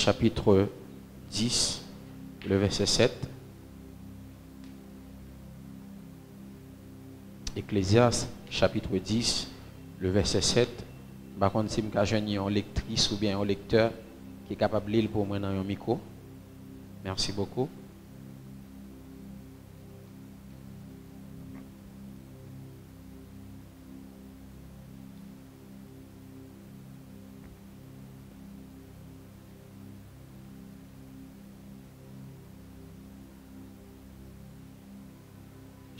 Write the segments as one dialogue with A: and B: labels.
A: chapitre 10, le verset 7. Ecclésiaste chapitre 10, le verset 7. Par contre, si je suis une lectrice ou bien un lecteur qui est capable de lire pour moi dans un micro. Merci beaucoup.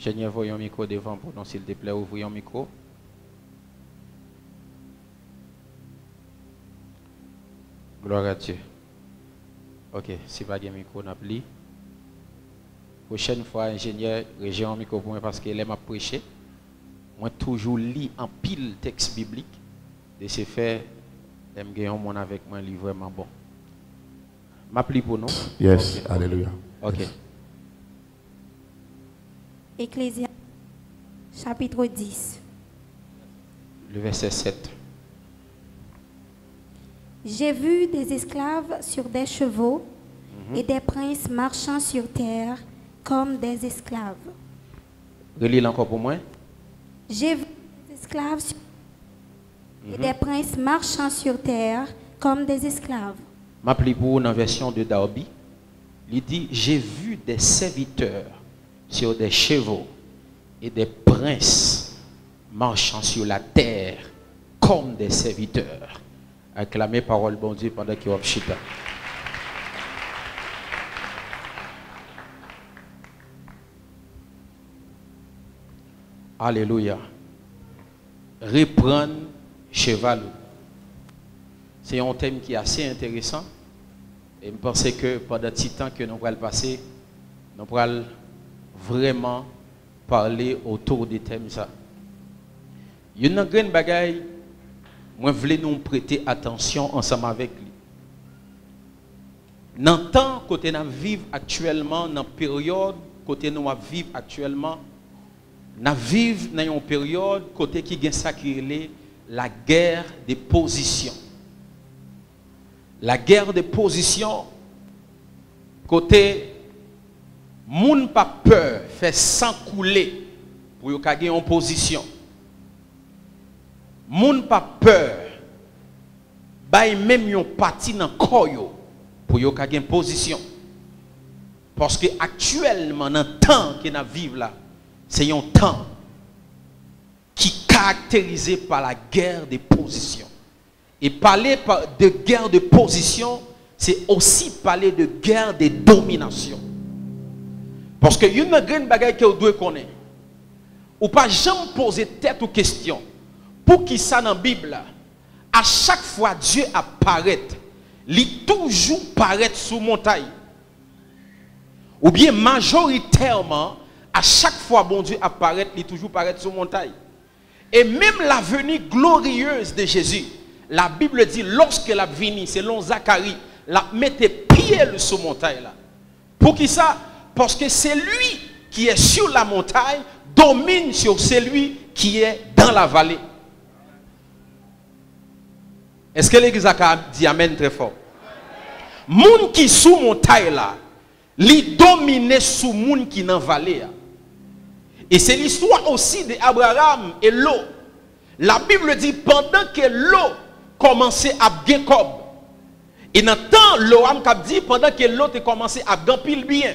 A: Seigneur, voyons un micro devant pour nous, s'il te plaît, ouvrez un micro. Gloire à Dieu. Ok, si pas de micro, on a pris. Prochaine fois, ingénieur, j'ai un micro pour moi parce qu'il aime à prêcher. Moi, toujours lis en pile texte biblique. De ce fait, j'aime gagner mon avec moi, livre vraiment bon. M'appli pour nous.
B: Yes,
A: okay.
B: Alléluia.
A: Ok.
B: Yes.
C: Ecclésiaste chapitre 10.
A: Le verset 7.
C: J'ai vu des esclaves sur des chevaux et des princes marchant sur terre comme des esclaves.
A: Relis encore pour moi.
C: J'ai vu des esclaves et des princes marchant sur terre comme des esclaves.
A: M'appli pour dans la version de Darby. Il dit, j'ai vu des serviteurs sur des chevaux et des princes marchant sur la terre comme des serviteurs. Acclamez parole bon Dieu pendant qu'il y a chita. Alléluia. Reprendre cheval. C'est un thème qui est assez intéressant. Et je pense que pendant tout le temps que nous allons passer, nous allons vraiment parler autour des thèmes. Il y a une grande bagaille, moi je voulais nous prêter attention ensemble avec lui. Dans le temps que nous vivons actuellement, dans la période que nous vivons actuellement, nous vivons dans une période côté qui est sacrée la guerre des positions. La guerre des positions, côté moun pas peur, fait sang couler pour yon gagner en position. Moun pas peur, bay même yon parti dans koyo pour yon gagner position. Parce que actuellement dans le temps que nous vivons là, c'est un temps qui est caractérisé par la guerre des positions. Et parler de guerre de position, c'est aussi parler de guerre de domination. Parce que y a une grande bagaille que vous devez connaître. Ou pas jamais poser tête aux questions. Pour qui ça dans la Bible, à chaque fois Dieu apparaît, il toujours paraît sous montagne. Ou bien majoritairement, à chaque fois bon Dieu apparaît, il toujours paraît sous montagne. Et même la venue glorieuse de Jésus, la Bible dit, lorsque la venue, selon Zacharie, la mettait pied sur la montagne là. Pour qui ça? Parce que c'est lui qui est sur la montagne, domine sur celui qui est dans la vallée. Est-ce que l'église a dit amen très fort? Moun qui sous montagne là, li domine sous moun qui dans la vallée. Et c'est l'histoire aussi d'Abraham et l'eau. La Bible dit, pendant que l'eau commençait à bien comme. Et dans le temps, l'Oram a dit, pendant que l'autre a commencé à gagner bien,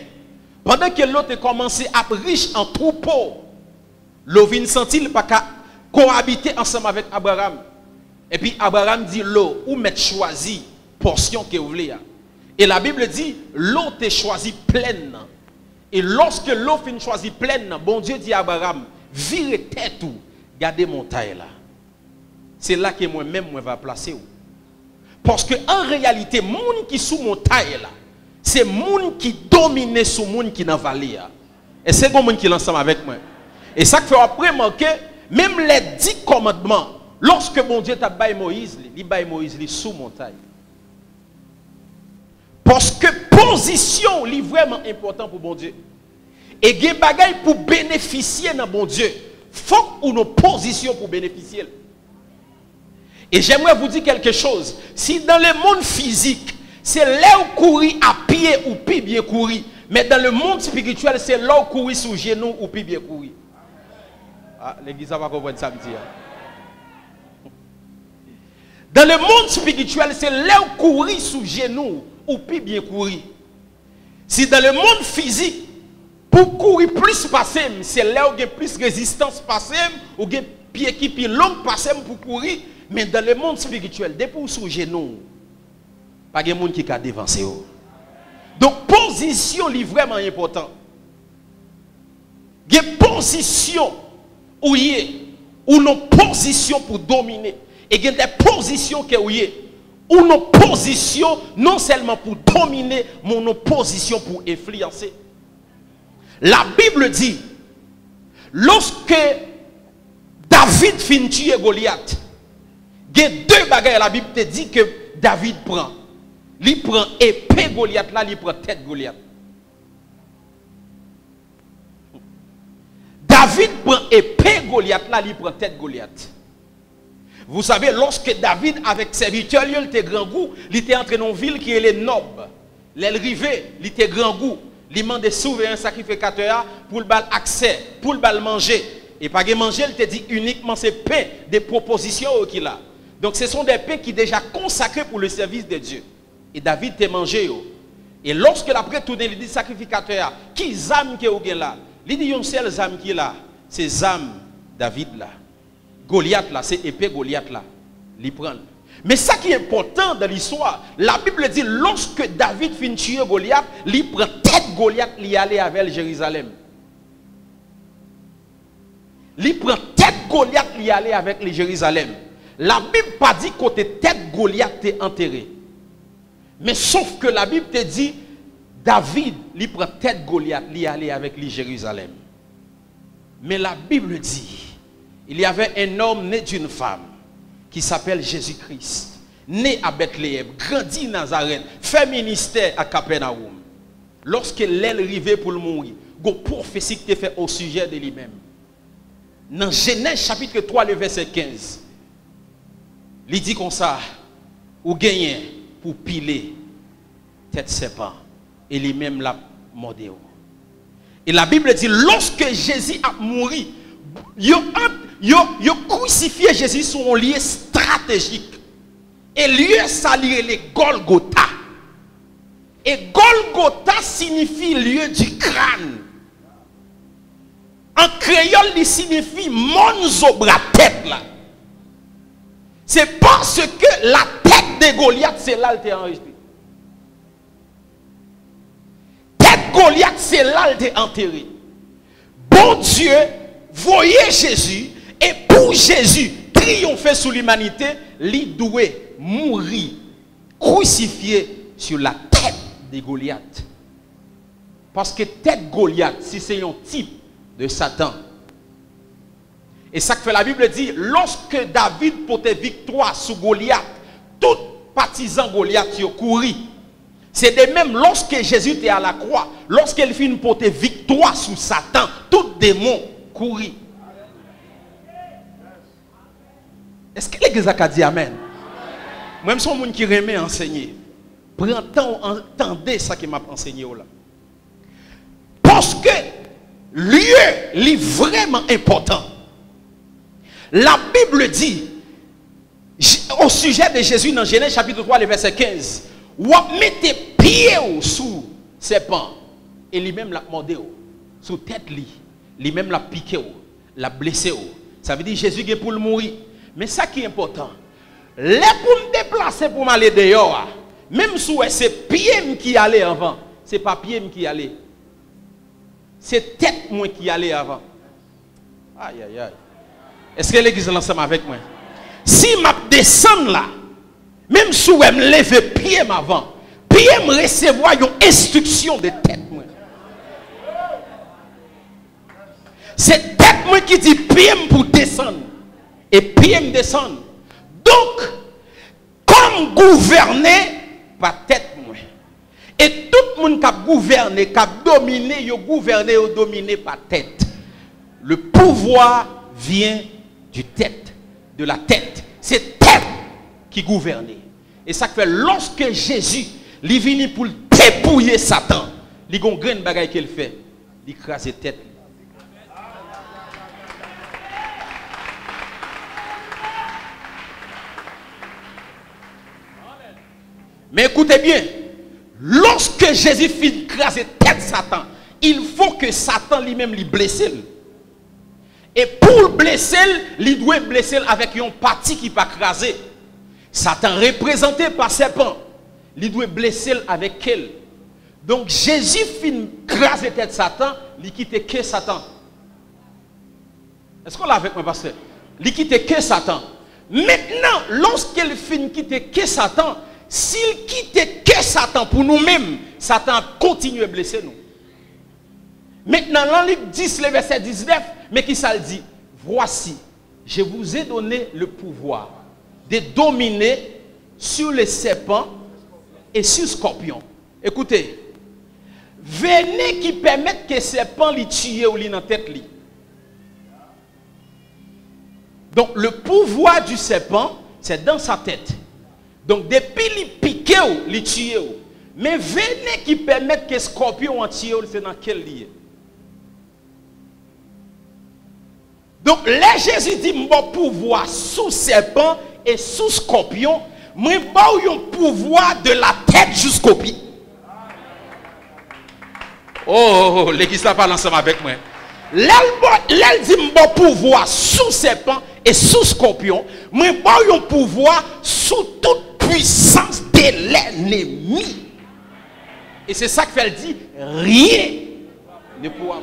A: pendant que l'autre a commencé à être riche en troupeau, l'eau vient sentir pas qu'à cohabiter ensemble avec Abraham. Et puis Abraham dit, l'eau, ou mettre choisi portion que vous voulez. Et la Bible dit, l'eau t'est choisi pleine. Et lorsque l'eau finit choisi pleine, bon Dieu dit à Abraham, virez tête ou, gardez montagne là. C'est là que moi-même, je vais placer. Parce que en réalité, les gens qui sont sous montagne là, c'est les gens qui dominent sur les gens qui sont dans la vallée. Et c'est les gens qui sont ensemble avec moi. Et ça fait après remarquer, même les 10 commandements, lorsque bon Dieu t'a baillé Moïse, il baille Moïse sous montagne. Parce que position est vraiment important pour bon Dieu. Et il y a des choses pour bénéficier de bon Dieu. Il faut qu'on ait une position pour bénéficier. Et j'aimerais vous dire quelque chose. Si dans le monde physique, C'est là où courir à pied ou puis bien courir. Mais dans le monde spirituel, c'est là où courir sous genoux ou puis bien courir. Ah, l'église va comprendre ça, me dire. Dans le monde spirituel, c'est là où courir sous genoux ou puis bien courir. Si dans le monde physique, pour courir plus passer, c'est là où il y a plus de résistance passer, ou il y a pied qui plus long passer pour courir. Mais dans le monde spirituel, dès pour sous genoux, pas de monde qui a dévancé. Donc, position est vraiment important. Il y a position où il y a une position pour dominer. Et il y a des positions qui y a une position non seulement pour dominer, mais une position pour influencer. La Bible dit, lorsque David finit tuer Goliath, il y a deux bagages. La Bible te dit que David prend. Il prend épée Goliath, là, il prend tête Goliath. David prend épée Goliath, là, il prend tête Goliath. Vous savez, lorsque David, avec ses serviteurs, il était grand goût, il était entré dans une ville qui est les Nob. L'arrivée, il était grand goût. Il demandait souverain sacrificateur pour le bal accès, pour le bal manger. Et pas de manger, il te dit uniquement ces pains, des propositions qu'il a. Donc ce sont des pains qui sont déjà consacrés pour le service de Dieu. Et David t'a mangé. Et lorsque après tourné, il dit sacrificateur, qui âme qui est là? Il dit une seule âme qui est là. C'est âme David là. Goliath là, c'est épée Goliath là. Il prend. Mais ça qui est important dans l'histoire, la Bible dit lorsque David finit tuer Goliath, il prend tête Goliath, il allait avec Jérusalem. Il prend tête Goliath, il allait avec les Jérusalem. La Bible pas dit côté tête Goliath est enterré. Mais sauf que la Bible te dit David, il prend tête Goliath, il allait avec les Jérusalem. Mais la Bible dit il y avait un homme né d'une femme qui s'appelle Jésus-Christ, né à Bethléem, grandi à Nazareth, fait ministère à Capernaum. Lorsque l'aile arrivait pour le mourir, il y a une prophétie qui est faite au sujet de lui-même. Dans Genèse chapitre 3, le verset 15, il dit comme ça, ou gagner pour piler tête serpent, et lui-même l'a mordé. Et la Bible dit, lorsque Jésus a mouru, il a crucifié Jésus sur un lieu stratégique. Et lieu ça les Golgotha. Et Golgotha signifie lieu du crâne. En créole, il signifie monzobra tête là. C'est parce que la tête de Goliath, c'est là qu'elle est enregistrée. Tête Goliath, c'est là qu'elle est enterrée. Bon Dieu, voyez Jésus, et pour Jésus triompher sur l'humanité, il doit mourir, crucifié sur la tête de Goliath. Parce que tête Goliath, si c'est un type de Satan. Et ça que fait la Bible dit, lorsque David portait victoire sur Goliath, tout partisan Goliath y a couru. C'est de même lorsque Jésus était à la croix, lorsqu'il fit porter victoire sur Satan, tout démon courir. Est-ce que l'église a dit amen? Moi, je suis un monde qui remet enseigner. Prends temps, entendez ça qui m'a enseigné là. Parce que lieu est vraiment important. La Bible dit au sujet de Jésus dans Genèse chapitre 3, le verset 15, ou mettez pied sous serpent et lui-même l'a mordé sous tête lui-même l'a piqué l'a blessé. Ça veut dire Jésus est pour le mourir. Mais ça qui est important, les pour me déplacer pour m'aller dehors, même si c'est pied qui allait avant, c'est pas pied qui allait. C'est tête moi qui allait avant. Aïe aïe aïe. Est-ce que l'église est ensemble avec moi? Si je descends là, même si je me lève pied avant, pied me recevoir une instruction de tête moi. C'est tête moi qui dit pied pour descendre. Et pied me descendre. Donc, comme gouverner par tête moi. Et tout le monde qui a gouverné, qui a dominé, il a gouverné ou dominé par tête. Le pouvoir vient du tête, de la tête. C'est tête qui gouverne. Et ça fait lorsque Jésus il vient pour dépouiller Satan. Il y a une grande bagaille qu'il fait. Il crase tête. Mais écoutez bien, lorsque Jésus finit craser tête Satan, il faut que Satan lui-même lui blesse. Et pour le blesser, il doit blesser avec une partie qui pas craser. Satan représenté par serpent, il doit blesser avec elle. Donc Jésus finit craser tête Satan, il quitte que Satan. Est-ce qu'on l'a avec moi, pasteur? Il quitte que Satan. Maintenant, lorsqu'il finit quitter que Satan, s'il quitte que Satan pour nous-mêmes, Satan continue à blesser nous. Maintenant, dans Luc 10, le verset 19, mais qui ça le dit? Voici, je vous ai donné le pouvoir de dominer sur les serpents et sur les scorpions. Écoutez, venez qui permettent que les serpents les tuent ou les dans la tête. Donc, le pouvoir du serpent, c'est dans sa tête. Donc, depuis les piquer ou les tuer, mais venez qui permettent que les scorpions tuent, c'est dans quel lieu? Donc, là, Jésus dit, mon pouvoir sous serpent et sous scorpion, moi, j'ai un pouvoir de la tête jusqu'au pied. Oh, l'église là parle ensemble avec moi. Là, il dit, mon pouvoir sous serpent et sous scorpion, moi, j'ai un pouvoir sous toute puissance de l'ennemi. Et c'est ça que fait, elle dit, rien ne pourra.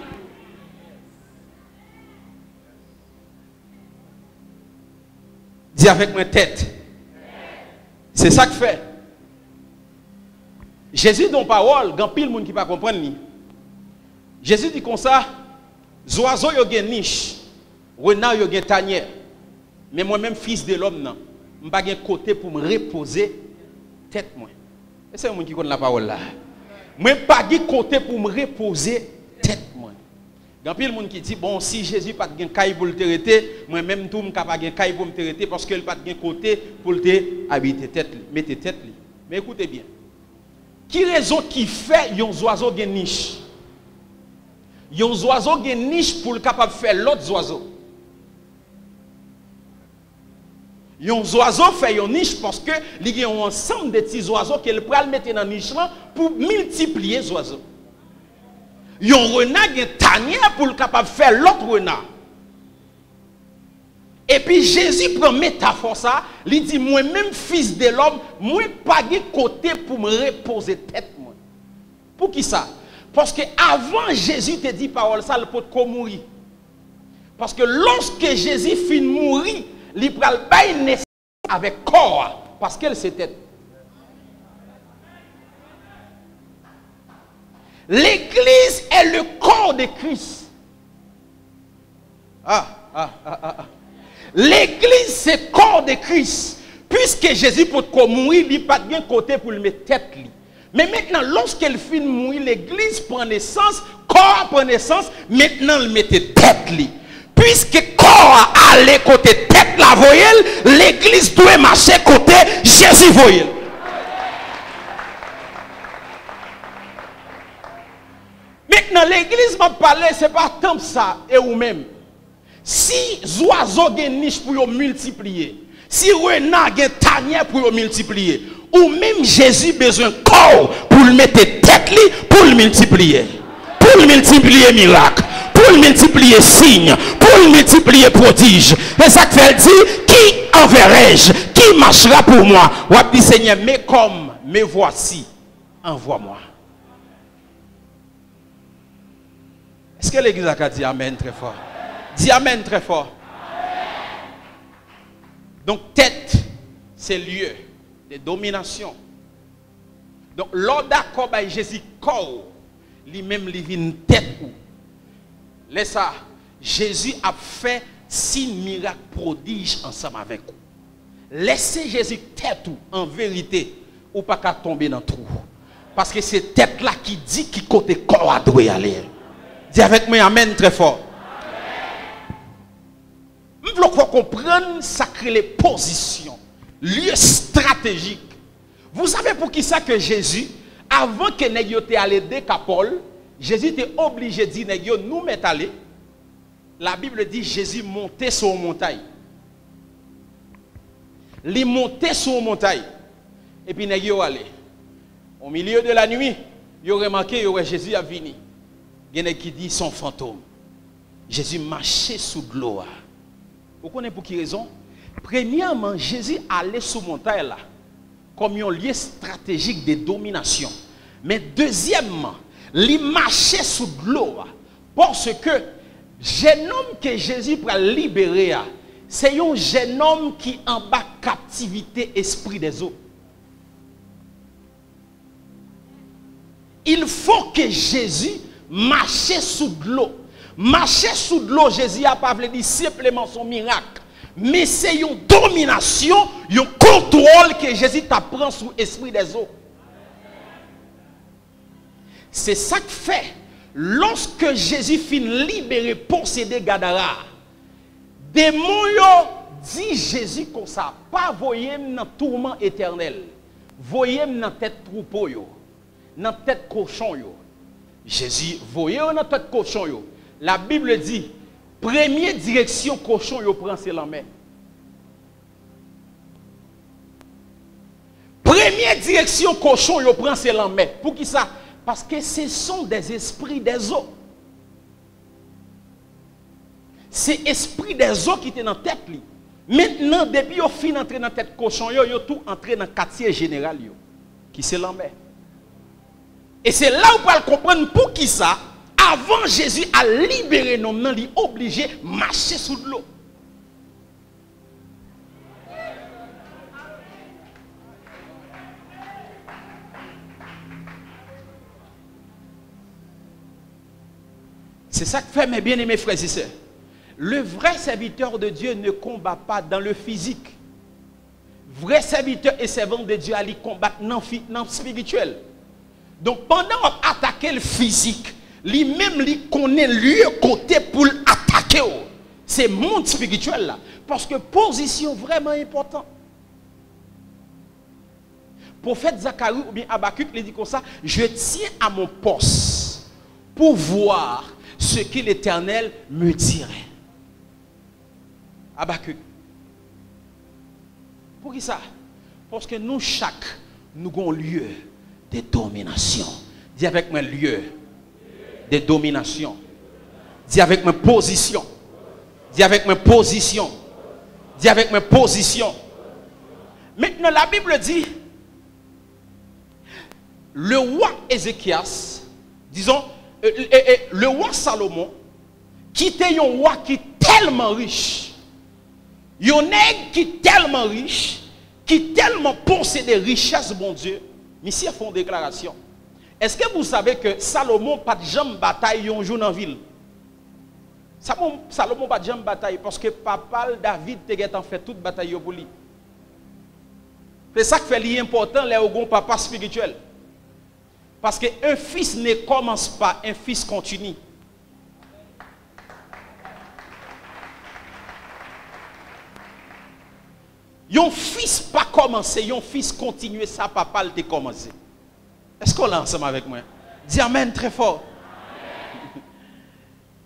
A: Dis avec ma tête. C'est ça que fait. Jésus dans parole, il y a pile de monde qui ne pas comprendre. Jésus dit comme ça, les oiseaux ont une niche, renard ont une tanière. Mais moi-même, fils de l'homme, je n'ai pas de côté pour me reposer tête. C'est le monde qui connaît la parole là. Je n'ai pas de côté pour me reposer tête. Il y a plein de monde qui dit, bon, si Jésus n'a pas de caille pour le traiter, moi-même, tout le monde n'a pas de caille pour me traiter parce qu'il n'a pas de côté pour le habiter tête, mettre tête. Mais écoutez bien. Qui raison qui fait yon oiseau gen niche? Yon oiseau gen niche pour le capable faire l'autre oiseau. Yon oiseau fait yon niche parce que il y a un ensemble de petits oiseaux qu'elle peut mettre dans niche pour multiplier les oiseaux. Yon renard gen tanière pour le capable faire l'autre renard. Et puis Jésus prend métaphore ça, il dit moi-même fils de l'homme, moi pas de côté pour me reposer tête moi. Pour qui ça? Parce que avant Jésus te dit parole ça, le peut mourir. Parce que lorsque Jésus finit mourir, il prend le naissance avec corps parce qu'elle c'est tête. L'église est le corps de Christ. L'église c'est le corps de Christ. Puisque Jésus pour mourir, il n'a pas de côté pour le mettre tête. Mais maintenant, lorsqu'elle finit de mourir, l'église prend naissance, corps prend naissance, maintenant il mettait tête. Puisque corps allait côté tête la voyelle, l'église doit marcher côté Jésus voyelle. Maintenant, l'église m'a parlé, ce n'est pas tant ça et ou même. Si les oiseaux ont une niche pour multiplier, si renard a une tanière pour multiplier, ou même Jésus a besoin de corps pour le mettre tête pour le multiplier. Pour le multiplier miracle, pour le multiplier signe, pour le multiplier prodige. Et ça fait dire, qui enverrai-je? Qui marchera pour moi? Ou a dit Seigneur, mais comme, me voici, envoie-moi. Est-ce que l'église a dit Amen très fort? Dis Amen très fort. Donc tête, c'est lieu de domination. Donc l'ordre d'accord avec Jésus corps, lui-même lui vient tête ou. Laisse ça, Jésus a fait 6 miracles prodiges ensemble avec vous. Laissez Jésus tête ou en vérité ou pas qu'à tomber dans le trou. Parce que c'est tête là qui dit qui côté corps a doit aller. Dis avec moi Amen très fort. Nous voulons comprendre ça crée les positions, lieu stratégique Vous savez pour qui ça que Jésus, avant que nèg yo te allé Décapole, Jésus était obligé de dire nèg yo nous met aller. La Bible dit Jésus montait sur une montagne. Il montait sur une montagne. Et puis nèg yo allé. Au milieu de la nuit, yo remarqué yo Jésus a venu. Il y a qui dit son fantôme. Jésus marchait sous de l'eau. Vous connaissez pour qui raison? Premièrement, Jésus allait sous montagne là comme un lieu stratégique de domination. Mais deuxièmement, il marchait sous de l'eau parce que jeune homme que Jésus pour libérer, c'est un jeune homme qui en bas captivité esprit des eaux. Il faut que Jésus marche sous de l'eau. Marcher sous de l'eau, Jésus n'a pas dit simplement son miracle. Mais c'est une domination, un contrôle que Jésus t'apprend sous l'esprit des eaux. C'est ça que fait, lorsque Jésus finit libérer, posséder Gadara, démon yo dit Jésus comme ça, pas voyez dans tourment éternel, voyez dans tête troupeau yo, dans tête cochon yo. Jésus voyez dans tête cochon yo. La Bible dit, première direction cochon yo prend c'est la main. Première direction cochon yo prend c'est la main. Pour qui ça? Parce que ce sont des esprits des eaux. C'est esprit des eaux qui était dans la tête li. Maintenant depuis yo fin entrer dans tête cochon yo tout entrer dans quartier général yo qui c'est la main. Et c'est là où on peut comprendre pour qui ça. Avant Jésus a libéré nos mains, il est obligé de marcher sous de l'eau. C'est ça que fait mes bien-aimés frères et sœurs. Le vrai serviteur de Dieu ne combat pas dans le physique. Vrai serviteur et servant de Dieu, il combat dans le spirituel. Donc pendant qu'on attaque le physique, lui-même, il connaît lieu côté pour l'attaquer. C'est le monde spirituel là. Parce que position vraiment importante. Prophète Zacharie ou bien Habakkuk, il dit comme ça, je tiens à mon poste pour voir ce que l'Éternel me dirait. Habakkuk. Pour qui ça? Parce que nous, chaque, nous avons lieu de domination. Dis avec moi lieu de domination. Dis avec ma position. Dis avec ma position. Dis avec ma position. Maintenant, la Bible dit, le roi Ézéchias, disons, le roi Salomon, qui était un roi qui est tellement riche, un nègre qui est tellement riche, qui tellement possédait richesse, bon Dieu, monsieur font une déclaration. Est-ce que vous savez que Salomon n'a pas de jambe bataille un jour dans la ville? Salomon n'a pas de jambe bataille parce que papa David a fait toute bataille pour lui. C'est ça qui fait l'important, les gens papa spirituel. Parce qu'un fils ne commence pas, un fils continue. Un fils pas commencé, un fils continue, ça papa le commencé. Est-ce qu'on l'a ensemble avec moi? Dis amen très fort. Amen.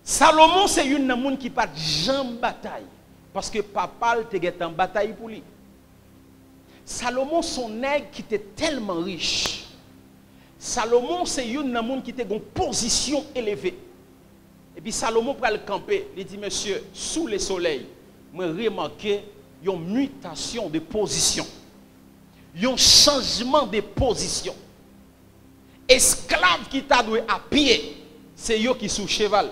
A: Salomon, c'est une monde qui pas de jambe bataille. Parce que papa était en bataille pour lui. Salomon, son nègre qui était tellement riche. Salomon, c'est une monde qui était en position élevée. Et puis Salomon, pour le camper, il dit, monsieur, sous le soleil, moi remarqué une mutation de position. Un changement de position. Esclave qui t'a doué à pied, c'est yo qui sous cheval.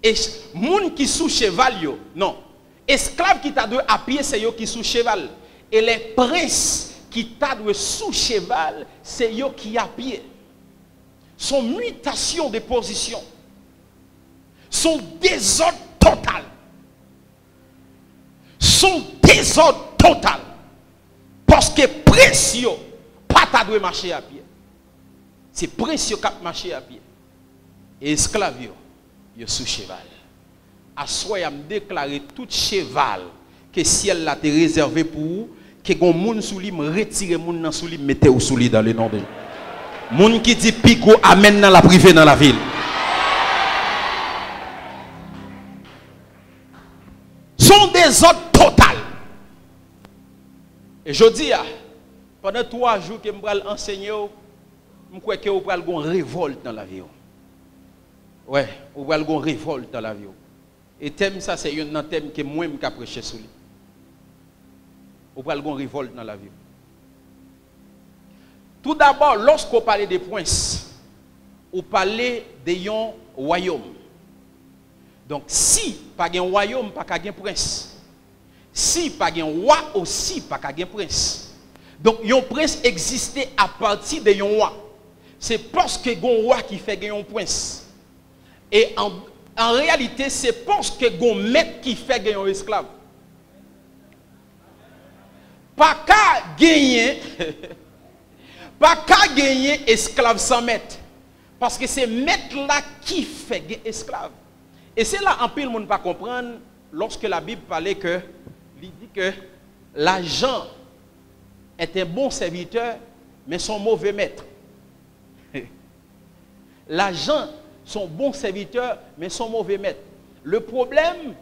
A: Et moun qui sous cheval yo, non. Esclave qui t'a doué à pied, c'est yo qui sous cheval. Et les princes qui t'a doué sous cheval, c'est yo qui à pied. Son mutation de position, son désordre total. Son désordre total. Parce que prince yo, pas t'a doué marcher à pied. C'est précieux qui marché à pied. Et esclave, yo sous cheval. À soi, il a déclaré tout cheval que ciel l'a réservé pour vous, que gon moun sous lui, retire moun nan sous lui, mettez ou sous lui dans le nom de Jésus. Moun qui dit pigo amen dans la privée dans la ville. Sont des ordres total. Et je dis, pendant 3 jours que je vais enseigner, je crois que vous allez avoir une révolte dans la vie. Ouais, vous allez avoir une révolte dans la vie. Et thème ça, c'est un thème que moi je prêcher sur lui. Vous allez avoir une révolte dans la vie. Tout d'abord, lorsqu'on parle des princes, on parle de un royaume. Donc, si pas un royaume, pas un prince. Si pas un roi aussi, pas un prince. Donc, un prince existait à partir de un roi. C'est parce que un roi qui fait un prince. Et en réalité, c'est parce que un maître qui fait un esclave. Pas qu'à gagner. Pas qu'à gagner esclave sans maître. Parce que c'est maître là qui fait gagner esclave. Et c'est là, en pile, le monde ne pas comprendre, lorsque la Bible parlait que, il dit que l'agent est un bon serviteur, mais son mauvais maître. L'agent, son bon serviteur, mais son mauvais maître. Le problème,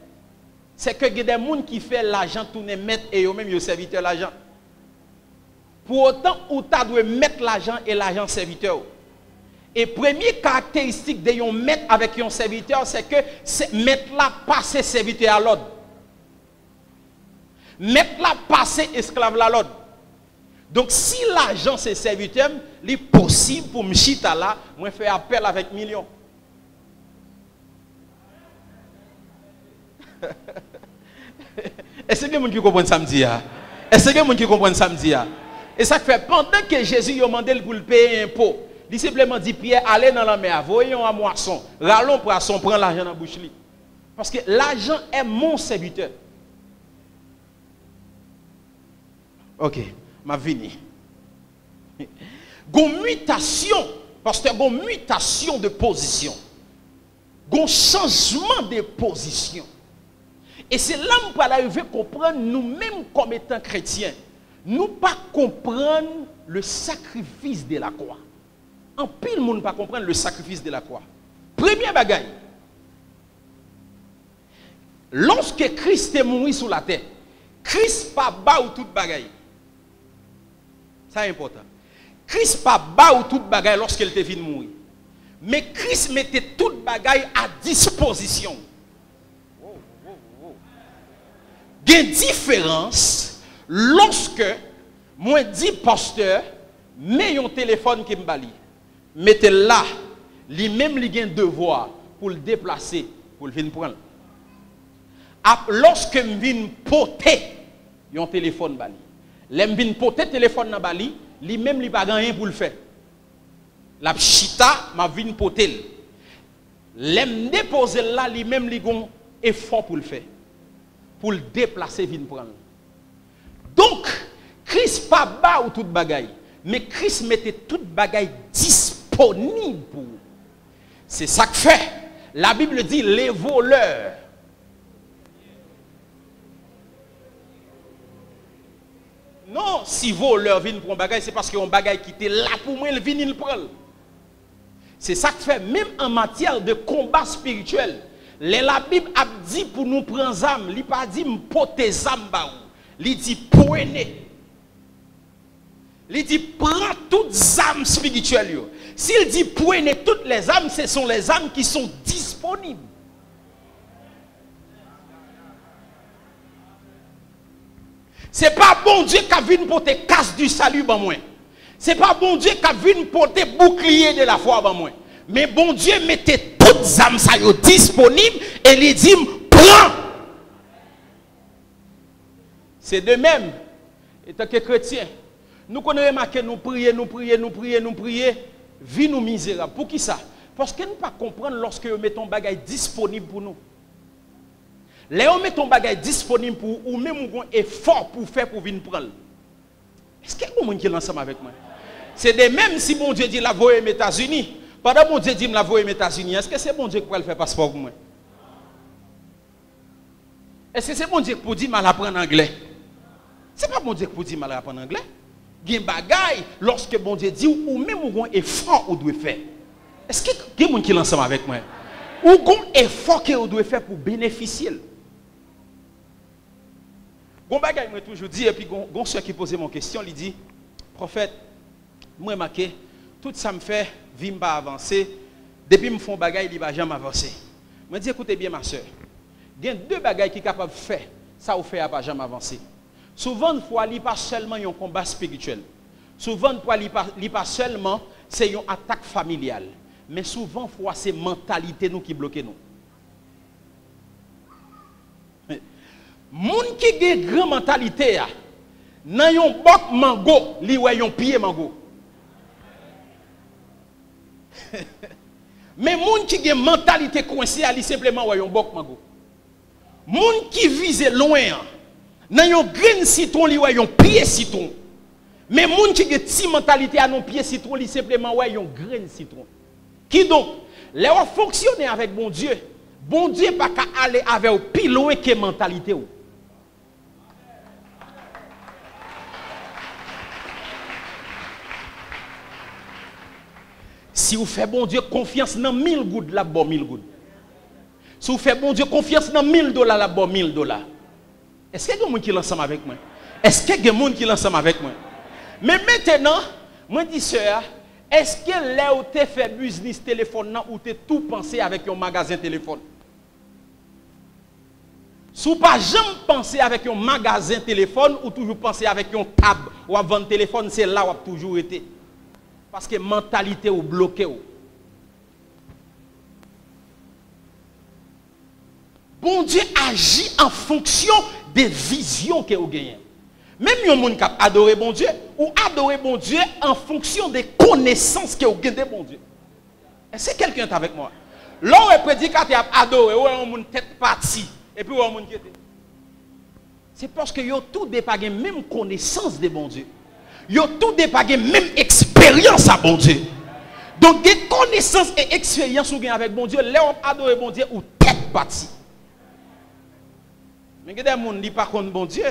A: c'est que il y a des gens qui font l'agent tourner maître et eux-mêmes, ils serviteur l'agent. Pour autant, où tu dois mettre l'agent et l'agent serviteur. Et première caractéristique d'un maître avec un serviteur, c'est que maître là passe serviteur à l'autre. Maître là passe esclave à l'autre. Donc si l'agent c'est serviteur, il est possible pour me chita là, moi faire appel avec millions. Est-ce que vous comprenez samedi? Est-ce que vous comprenez samedi? Et ça fait pendant que Jésus a demandé pour le payer un impôt. Il simplement dit Pierre, allez dans la mer, voyons à moisson, rallons poisson, prends l'argent dans la bouche. Parce que l'argent est mon serviteur. Ok, ma vini. Gon mutation, parce que gon mutation de position. Gon changement de position. Et c'est là où nous allons arriver à comprendre nous-mêmes comme étant chrétiens. Nous pas comprendre le sacrifice de la croix. En pile, le monde ne pas comprendre le sacrifice de la croix. Premier bagaille. Lorsque Christ est mort sur la terre, Christ pas bas ou toute bagaille. Ça est important. Christ pas bas ou toute bagaille lorsqu'il était venu mourir. Mais Christ mettait toute bagaille à disposition. Il y a une différence lorsque moi dis pasteur, mets un téléphone qui me bali. Mettez là, lui-même il a un devoir pour le déplacer, pour le venir prendre. Lorsque je viens porter un téléphone bali, je viens porter téléphone dans bali, lui-même il n'a pas rien pour le faire. La chita m'a viens porter. Je déposer là, lui-même il a un effort pour le faire. Pour le déplacer, venir prendre. Donc, Christ pas bas ou toute bagaille, mais Christ mettait toute bagaille disponible pour vous. C'est ça que fait. La Bible dit les voleurs. Non, si voleur vient pour un bagaille, c'est parce qu'il y a un bagaille qui était là pour moi, il vient le prendre. C'est ça que fait, même en matière de combat spirituel. La Bible a dit pour nous prendre âme, il n'a pas dit porter âme, il dit prenez. Il dit prends toutes les âmes spirituelles. S'il dit prenez toutes les âmes, ce sont les âmes qui sont disponibles. Ce n'est pas bon Dieu qui a vu porter casse du salut dans moi. Ce n'est pas bon Dieu qui a vu porter bouclier de la foi dans moi. Mais bon Dieu mettait toutes les âmes disponibles et il dit prends. C'est de même, étant que chrétien, nous connaissons remarqué, nous prions, vie nous misérable. Pour qui ça? Parce que nous ne pouvons pas comprendre lorsque nous mettons des bagages disponibles pour nous. Là, on met ton bagage disponible pour ou même un effort pour faire pour venir prendre. Est-ce qu'il y a quelqu'un qui est ensemble avec moi? C'est de même si bon Dieu dit la voie aux États-Unis. Pendant que bon Dieu dit la voie aux États-Unis, est-ce que c'est bon Dieu qui peut le faire passeport pour moi? Est-ce que c'est bon Dieu pour dire mal apprendre anglais? C'est pas bon Dieu pour dire mal apprendre anglais. Gen bagay lorsque bon Dieu dit ou même ou un effort ou doit faire. Est-ce que quelqu'un qui est ensemble avec moi? Ou un effort que vous doit faire pour bénéficier? Gon bagay moi toujours dit et puis gon soeur qui posait mon question, il dit prophète, moi marqué tout ça me fait vie pas avancer depuis me font bagay il va jamais avancer. Moi dis écoutez bien ma soeur. Il y a deux bagages qui sont capables de faire, ça vous fait pas jamais avancer. Souvent, il faut aller pas seulement un combat spirituel. Souvent, il faut aller pas seulement c'est une attaque familiale. Mais souvent, il faut c'est mentalité nous qui bloque nous. Moun qui a une grande mentalité, nan yon bok mango, li wè yon pied mango. Mais moun qui a une mentalité coincée, li simplement wè yon bok mango. Moun qui vise loin, nan yon grain citron li wè yon pied citron. Mais moun qui a une petite mentalité à non pied citron, li simplement wè yon grain citron. Qui donc, les on fonctionner avec bon Dieu pas qu'à aller avec au plus loin que mentalité ou. Si vous faites bon Dieu confiance dans 1000 gouttes, là bon 1000 gouttes. Si vous faites bon Dieu confiance dans $1000, là bon $1000. Est-ce qu'il y a des gens qui sont ensemble avec moi? Est-ce qu'il y a des gens qui sont ensemble avec moi? Mais maintenant, moi dis sœur, est-ce que là où tu fait business téléphone ou tu tout pensé avec un magasin téléphone? Si vous pas jamais pensé avec un magasin téléphone ou toujours pensé avec un table ou à vendre téléphone, c'est là où tu toujours été. Parce que mentalité ou bloqué ou. Bon Dieu agit en fonction des visions que vous gagnez. Même si vous adorez bon Dieu, ou adorez bon Dieu en fonction des connaissances que vous gagnez bon Dieu. Est-ce que quelqu'un est avec moi? L'on est prédicateur adoré, ou on a une tête partie, et puis on a une qui était. C'est parce que vous avez tout dépagué même connaissance de bon Dieu. Vous avez tout dépagué même expérience à bon Dieu. Donc des connaissances et expériences vous gagnez avec bon Dieu, là on adore bon Dieu ou tête partie. Mais il y a des gens qui ne sont pas contre bon Dieu.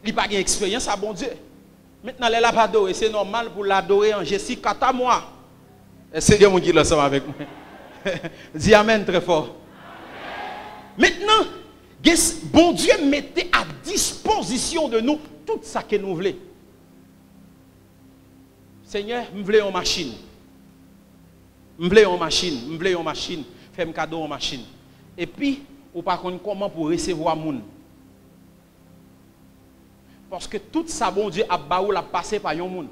A: Ils n'ont pas d'expérience à bon Dieu. Maintenant, elle n'a pas adoré. C'est normal pour l'adorer en Jésus. Kata moi. Est-ce que quelqu'un qui est ensemble avec moi? Dis Amen très fort. Amen. Maintenant, bon Dieu mettait à disposition de nous tout ça que nous voulons. Seigneur, je veux une machine. Je veux une machine. Je veux une machine. Fais-moi cadeau une machine. Et puis, ou pas comment pour recevoir moun. Parce que tout ça, bon Dieu, a baou la passé par yon moun.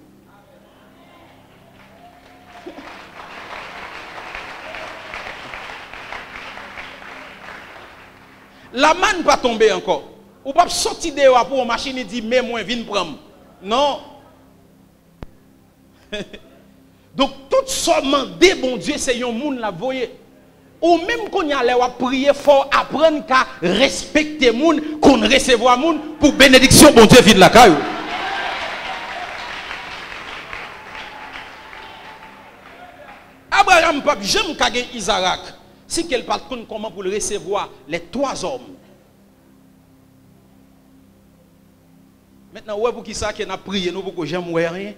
A: La manne pas tomber encore. Ou pas sortir dehors pour une machine et dire, mais moi, viens prendre. Non. Donc, tout ça, demandé, bon Dieu, c'est yon moun la voye. Ou même qu'on y a l'air à prier fort, apprendre qu'à respecter les gens, qu'on recevoir les gens pour bénédiction, bon Dieu, vide la caille. Abraham, pas j'aime kage Isaac, si qu'elle parle comment pour le recevoir les 3 hommes. Maintenant, ouais, pour qui ça qu'on a prié, nous, pour que j'aime rien.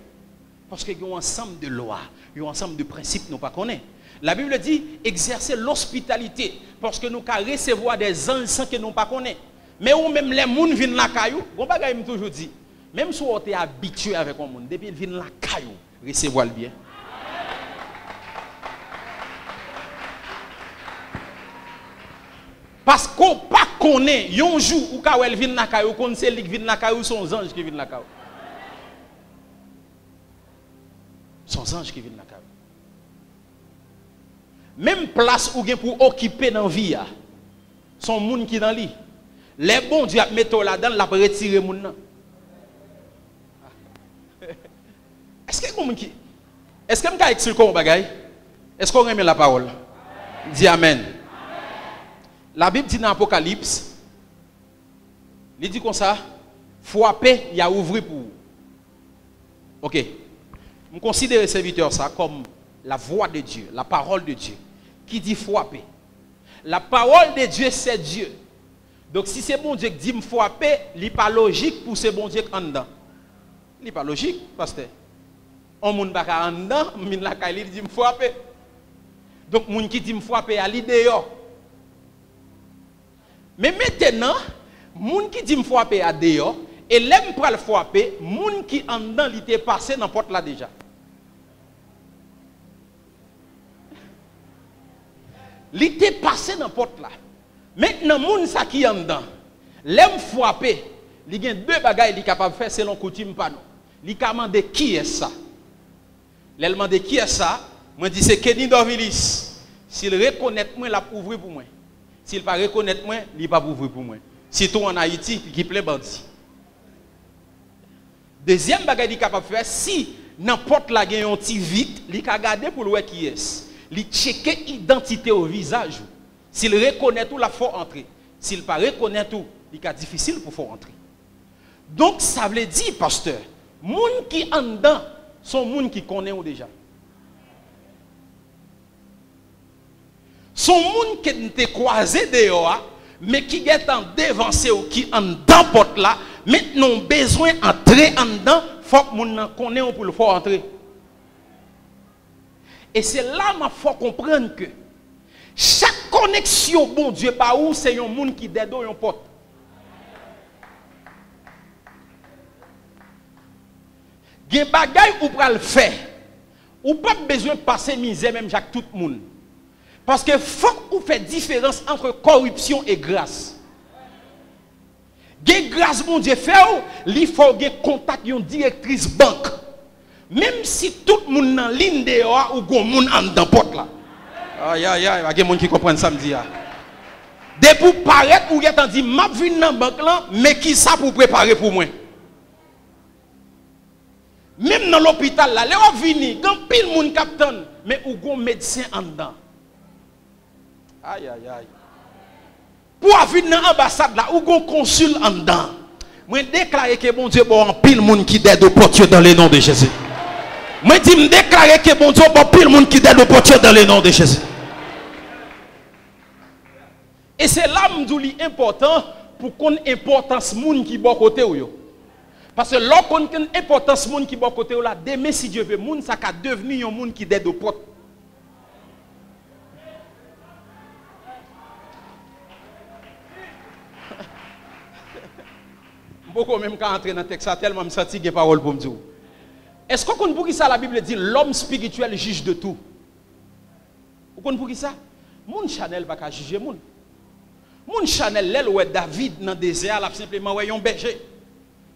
A: Parce qu'il y a un ensemble de lois, il y a un ensemble de principes, nous ne connaissons pas. La Bible dit exercer l'hospitalité parce que nous pouvons recevoir des anges sans que nous ne connaissons. Mais ou même les gens viennent la caillou, bon bagay me toujours dit, même si on est habitué avec un monde, depuis ils viennent la caillou, recevoir le bien. Parce qu'on pas connaît, un jour où quand elle vient la caillou, qu'on sait qui vient la caillou, sont anges qui viennent la caillou. Sont anges qui viennent la caillou. Même place où pour occuper dans la vie, son monde qui dans lui. Les bons Dieu mettent là-dedans, la retirer moun nan. Est-ce que vous est-ce que vous expliquer un bagay? Est-ce qu'on aime la parole? Dis Amen. La Bible dit dans l'Apocalypse, il dit comme ça, frapper, il y a ouvert pour vous. Ok. Je considère le serviteur ça comme la voix de Dieu, la parole de Dieu, qui dit frapper. La parole de Dieu, c'est Dieu. Donc si c'est bon Dieu qui dit me frapper, il n'est pas logique pour ce bon Dieu qui en dedans. Il n'est pas logique, pasteur. On ne peut pas en dedans, mais la il dit me frapper. Donc moun qui dit me frapper à l'idée. Mais maintenant, moun qui dit me frapper à dehors, et l'aime pour le frapper, moun qui en dedans, il était passé dans la porte là déjà. Il était passé dans la porte là. Maintenant, moun sa qui en dedans, l'aime frapper, il y a deux bagages qu'il est capable de faire selon coutume pas non. Il a demandé qui est ça. Il a demandé qui est ça. Moi dis c'est Kenny Dorvilis. S'il reconnaît moi, il a ouvrir pour moi. S'il pas reconnaître moi, il pas ouvrir pour moi. Surtout en Haïti qui plein bandit. Deuxième bagage qu'il est capable de faire, si n'importe la gagne un petit vite, il a garder pour le qui est. Il checker identité au visage. S'il reconnaît tout, la faut entrer. S'il pas reconnaît tout, il est difficile pour faire entrer. Donc ça veut dire, pasteur, moun qui en dedans sont moun qui connaît déjà. Sont moun qui ne te croisé dehors, mais qui est en devancé ou qui en dedans porte là, mais n'ont besoin d'entrer en dedans, faut que moun connaît pour le faire entrer. Et c'est là qu'il faut comprendre que chaque connexion, bon Dieu, par où c'est un monde qui dédo une porte. Gen bagay ou pral faire. Ou pas besoin de passer misère même avec tout le monde. Parce que faut qu'on fait différence entre corruption et grâce. Gen grâce bon Dieu fait il faut gen contact une directrice banque. Même si tout le monde en ligne dehors ou gon monde en dedans porte là. Aïe aïe aïe, il y a des gens qui comprennent ça me dit. Dès pour paraître ou y a dit m'a vinn dans banque là, mais qui ça pour préparer pour moi. Même dans l'hôpital là, les vini, quand pile monde capitaine, mais ou gon médecin en dedans. Aïe aïe aïe. Pour venir dans l'ambassade là, ou gon consul en dedans. Moi déclarer que bon Dieu bon pile monde qui d'aide au portier dans le nom de Jésus. Moi dis me déclarer que bon Dieu bon pile monde qui d'aide au portier dans le nom de Jésus. Et c'est là m'douli important pour qu'on importance monde qui bon côté ou yo. Parce que lorsqu'on a importance monde qui bon côté ou là, demain si Dieu veut monde ça va devenir un monde qui d'aide au porte. Beaucoup même quand entrer dans le texte tellement me senti des paroles pour me dire. Est-ce qu'on connaît pour qui ça la Bible dit l'homme spirituel juge de tout? Vous connaissez pour qui ça? Moun Chanel va pas juger moun. Moun Chanel l'elle ouais David dans le désert là simplement ouais un berger.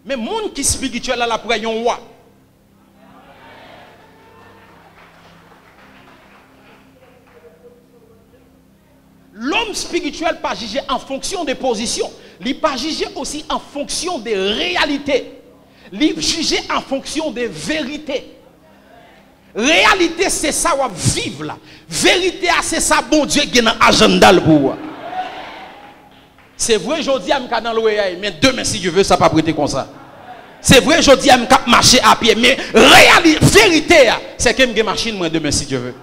A: Mais moun qui spirituel là pour un roi. L'homme spirituel pas jugé en fonction des positions, il pas jugé aussi en fonction des réalités. Il jugé en fonction des vérités. Réalité c'est ça ou vivre là. Vérité c'est ça bon Dieu qui est dans agenda pour. C'est vrai aujourd'hui am dans le mais demain si Dieu veut ça pas prêter comme ça. C'est vrai aujourd'hui am cap marcher à pied mais réalité vérité c'est que me machine moi demain si Dieu veut.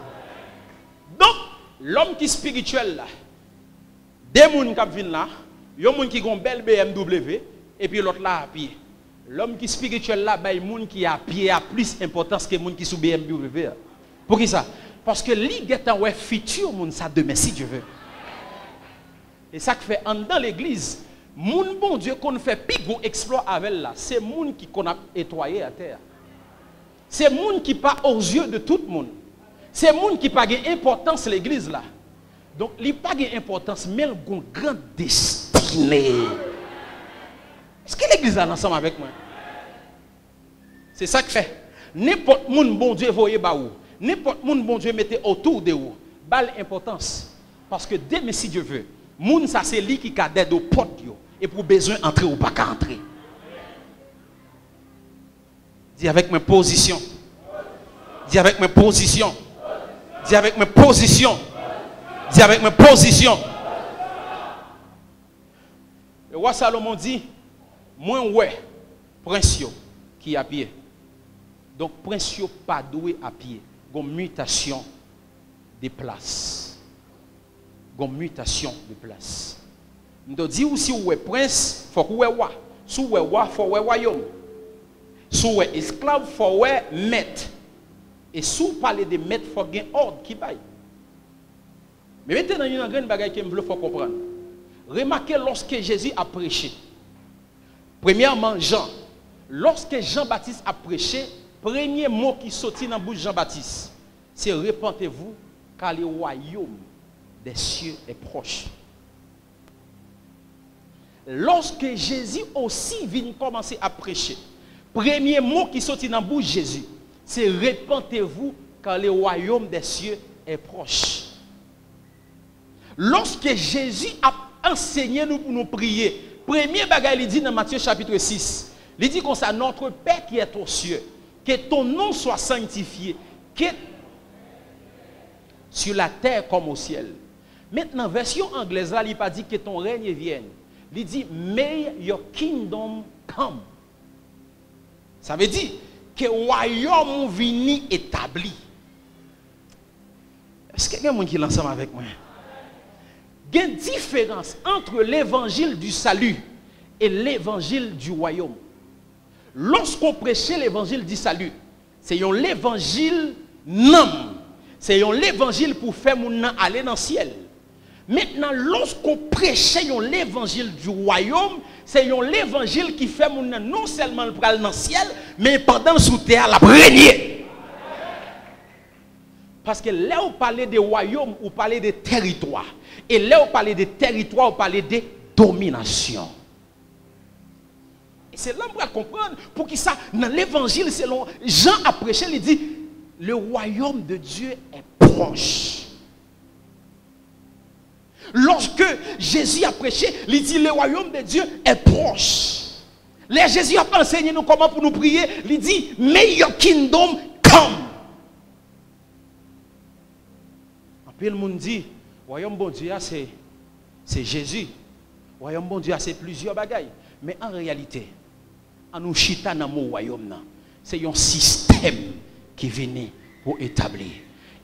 A: Donc l'homme qui est spirituel là, des gens qui viennent là, il y a des gens qui ont une belle BMW et puis l'autre là à pied. L'homme qui est spirituel là, il y a des gens qui à pied a plus d'importance que les gens qui sont BMW. Pour qui ça? Parce que les gens qui ont futur, ça demain si Dieu veut. Et ça qui fait dans l'église, moun bon Dieu qu'on fait plus gros exploit avec là, c'est moun qui qu'on a étoilé à terre. C'est moun qui pas aux yeux de tout le monde. C'est moun qui pas d'importance l'église là. Donc il pas d'importance mais il a une grande destinée. Est-ce que l'église est ensemble avec moi? C'est ça qui fait. N'importe moun bon Dieu voyez ba ou. N'importe moun bon Dieu mettez autour de vous. Bal importance parce que demain si Dieu veut, moun ça c'est lui qui a d'aide au porte yo et pour besoin entrer ou pas entrer. Dis avec mes positions. Dis avec mes positions. Dis avec mes positions. Dis avec mes positions. Le roi Salomon dit, moi ouais, prince qui à pied. Donc prince pas doué à pied. Une mutation de place. Une mutation de place. Je dis aussi où est prince, faut que roi. Si vous êtes roi, faut que royaume. Si vous êtes esclave, faut que maître. Et si vous parlez de maître, il faut qu'il y ait un ordre qui baille. Mais maintenant, il y a une grande bagaille que je veux comprendre. Remarquez lorsque Jésus a prêché. Premièrement, Jean. Lorsque Jean-Baptiste a prêché, premier mot qui sortit dans la bouche de Jean-Baptiste, c'est repentez-vous car le royaume des cieux est proche. Lorsque Jésus aussi vient commencer à prêcher, premier mot qui sortit dans la bouche de Jésus, c'est repentez-vous car le royaume des cieux est proche. Lorsque Jésus a enseigné nous pour nous prier, premier bagage il dit dans Matthieu chapitre 6, il dit comme ça, notre Père qui est aux cieux, que ton nom soit sanctifié, que sur la terre comme au ciel. Maintenant, version anglaise, là, il n'a pas dit que ton règne vienne. Il dit, may your kingdom come. Ça veut dire que le royaume vienne établi. Est-ce qu'il y a quelqu'un qui est ensemble avec moi? Il y a une différence entre l'évangile du salut et l'évangile du royaume. Lorsqu'on prêchait l'évangile du salut, c'est l'évangile non. C'est l'évangile pour faire mon aller dans le ciel. Maintenant, lorsqu'on prêchait l'évangile du royaume, c'est l'évangile qui fait mon non seulement le aller dans le ciel, mais pendant sous terre la régner. Parce que là où on parlait de royaume, on parlait de territoire. Et là où on parlait de territoire, on parlait de domination. Et c'est là qu'on va comprendre pour qui ça, dans l'évangile, selon Jean a prêché, il dit, le royaume de Dieu est proche. Lorsque Jésus a prêché, il dit, le royaume de Dieu est proche. Là, Jésus a enseigné nous comment pour nous prier, il dit, may your kingdom come. Puis le monde dit, royaume bon Dieu, c'est Jésus. Royaume bon Dieu, c'est plusieurs bagailles. Mais en réalité, en nous chita dans mon royaume, c'est un système qui vient pour établir.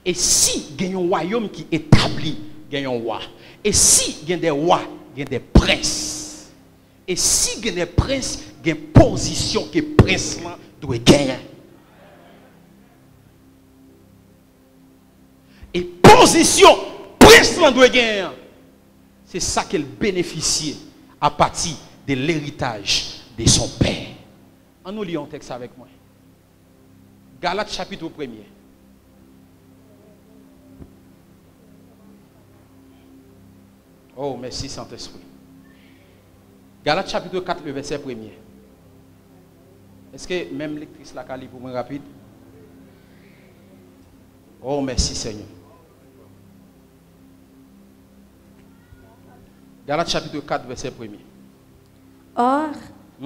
A: Et si il y a un royaume qui établit, il y a un roi. Et si il y a des rois, il y a des princes. Et si il y a des princes, il y a une position que le prince doit gagner. Et position, prince doit gagner. C'est ça qu'elle bénéficie à partir de l'héritage de son père. En nous lisons un texte avec moi. Galates chapitre 1er. Oh, merci Saint-Esprit. Galates chapitre 4, le verset 1er. Est-ce que même lectrice la cali pour moi rapide? Oh, merci Seigneur. Galates chapitre 4, verset 1er.
C: Or,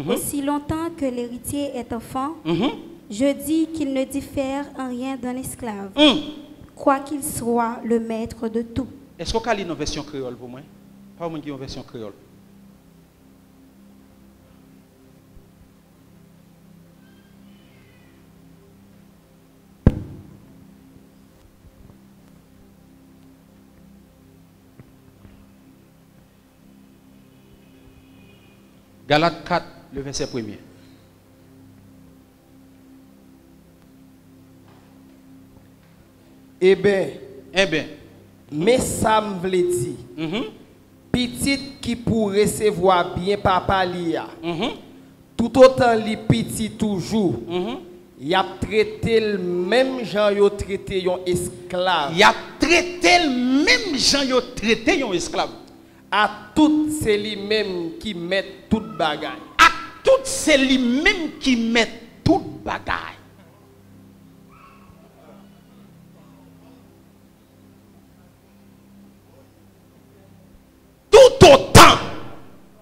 C: aussi longtemps que l'héritier est enfant, je dis qu'il ne diffère en rien d'un esclave, quoi qu'il soit le maître de tout.
A: Est-ce qu'on a lu une version créole pour moi? Pas au monde qui a une version créole. Galates 4, le verset 1er.
B: Eh bien,
A: mais
B: ça me veut dire, petite qui pour recevoir bien papa lia, tout autant li petit toujours, il a traité le même gens yo traité yon esclave.
A: Il a traité le même gens yo traité yon esclave.
B: À toutes c'est lui-même qui met toute bagaille.
A: À toutes c'est lui-même qui met toute bagaille. Tout autant,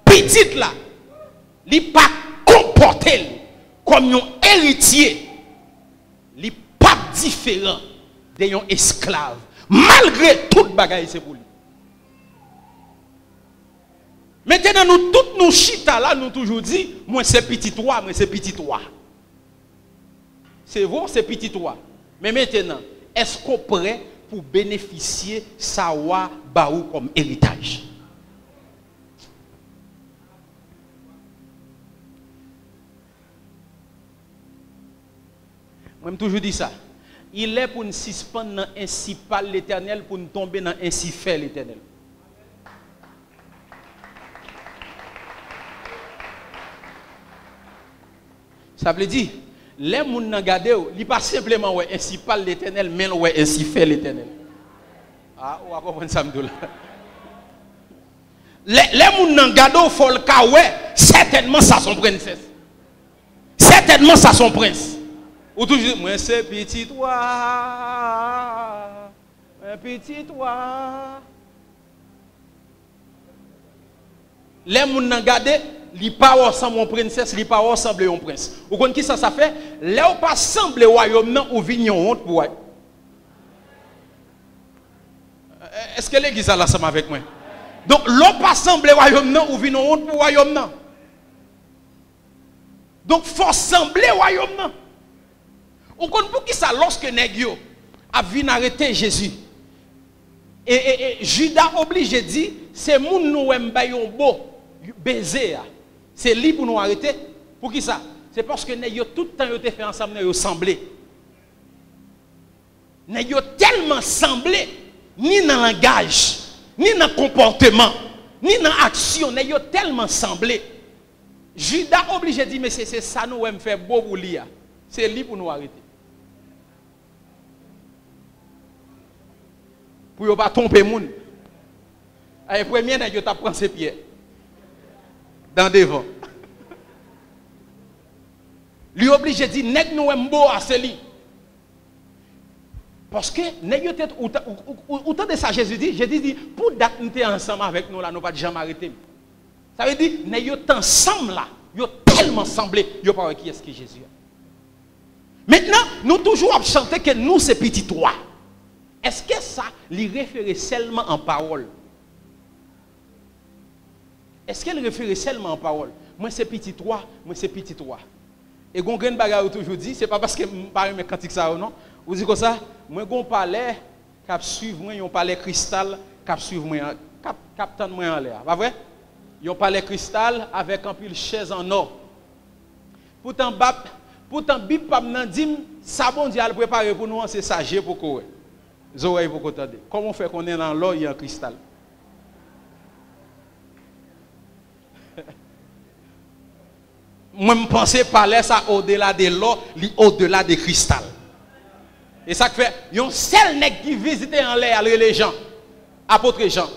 A: petite là, il pas comporté comme un héritier, il pas différent d'un esclave. Malgré toute bagaille, c'est pour lui. Maintenant, nous tous nous chita là, nous toujours dit, moi c'est petit toi, moi c'est petit toi. C'est vous, c'est petit toi. Mais maintenant, est-ce qu'on est prêt pour bénéficier sawa baou comme héritage? Moi, je toujours dit ça. Il est pour nous suspendre dans ainsi parle l'Éternel, pour nous tomber dans ainsi fait l'Éternel. Ça veut dire, les gens qui regardent, ils ne pas simplement ouais, ainsi parle l'Éternel, mais ouais, ainsi fait l'Éternel. Ah, on va comprendre ça. Les gens qui regardent, il faut le cas, ouais, certainement ça son princesse. Certainement ça son prince. Ou toujours, moi c'est petit toi, petit toi. Les gens qui regardent, li pa ressemble mon princesse, li pa ressemble un prince. Ou kon qui ça fait? Là ou pas semble royaume nan ou vignon honte pour. Est-ce que l'église là ensemble avec moi? Donc l'on pas semble royaume nan ou vignon honte pour royaume nan. Donc faut sembler royaume nan. Ou kon pour qui ça lorsque nèg yo a vinn arrêter Jésus. Et Judas obligé dit c'est moun nou wè mbay yon beau baiser. C'est lui pour nous arrêter. Pour qui ça? C'est parce que nous tout le temps été fait ensemble, nous semblé. Nous tellement semblé, ni dans le langage, ni dans le comportement, ni dans l'action, nous tellement semblé. Judas obligé de dire, mais c'est ça nous me fait beau pour lui. C'est lui pour nous arrêter. Pour ne pas tromper les gens. Le premier, nous avons pris ses pieds. Dans devant. Lui obligé de dire, nèg nous aime beau à celui. Parce que nèg tête autant de ça Jésus dit pour date nous ensemble avec nous là nous pas jamais arrêter. Ça veut dire nèg ensemble là, yo tellement semblé, yo pas qui est-ce que Jésus. Maintenant, nous toujours à chanter que nous c'est petit toi. Est-ce que ça lui réfère seulement en parole? Est-ce qu'elle réfère seulement en parole? Moi c'est petit toi, moi c'est petit toi. Et gon grain bagarre toujours dit, c'est pas parce que me parle mes cantiques ça ou non. Vous dites comme ça, moi gon palais cap suivre moi, yon palais cristal cap suivre moi, cap tendre moi en l'air. Pas vrai? Yon palais cristal avec un pile chaise en or. Pourtant Bible pas nan dit ça bon Dieu a préparé pour nous c'est sage pour quoi. Zoreille pour entendre. Comment on fait qu'on est dans l'or et en cristal? Moi, je pense parler ça au-delà de l'or, au-delà des cristal. Et ça fait, il y a un seul nègre qui visite en l'air les gens, apôtre Jean.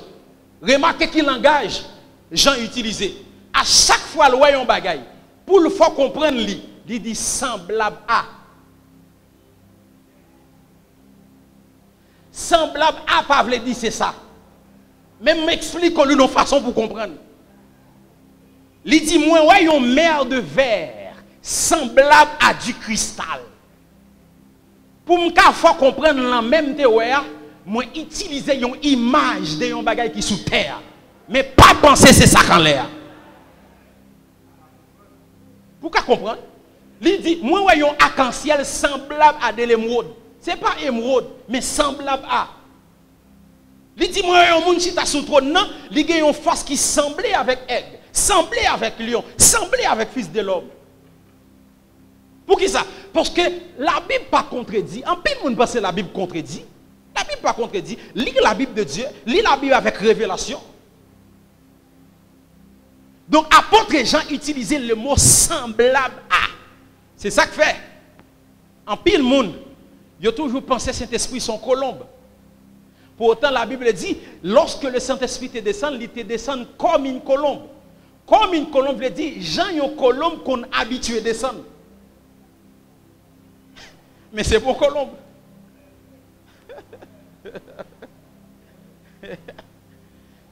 A: Remarquez quel langage Jean utilisé. À chaque fois, le voyons bagaille. Pour le faire comprendre, il dit semblable à. Semblable à, pas veut dire c'est ça. Même m'explique une façon pour comprendre. Il dit, moi, ouais, une mer de verre, semblable à du cristal. Pour me faire comprendre la même théorie, moi, utiliser une image de un bagage qui est sous terre. Mais pas penser c'est ça qu'en l'air. Pourquoi comprendre? Il dit, moi, ouais, un arc-en-ciel semblable à de l'émeraude. Ce n'est pas émeraude, mais semblable à. Il dit, moi, un monde qui est sous trône, il y a une face qui semblait avec aigle. Semblé avec lion, semblé avec fils de l'homme. Pour qui ça? Parce que la Bible pas contredit. En plus, on pense que la Bible contredit. La Bible pas contredit. Lis la Bible de Dieu, lis la Bible avec révélation. Donc, apôtre Jean utilisait le mot semblable à. C'est ça que fait. En pile monde, il a toujours pensé que Saint-Esprit son colombe. Pour autant, la Bible dit, lorsque le Saint-Esprit te descend, il te descend comme une colombe. Comme une colombe veut dire, Jean une colombe qu'on habitué à descendre. Mais c'est pour colombe.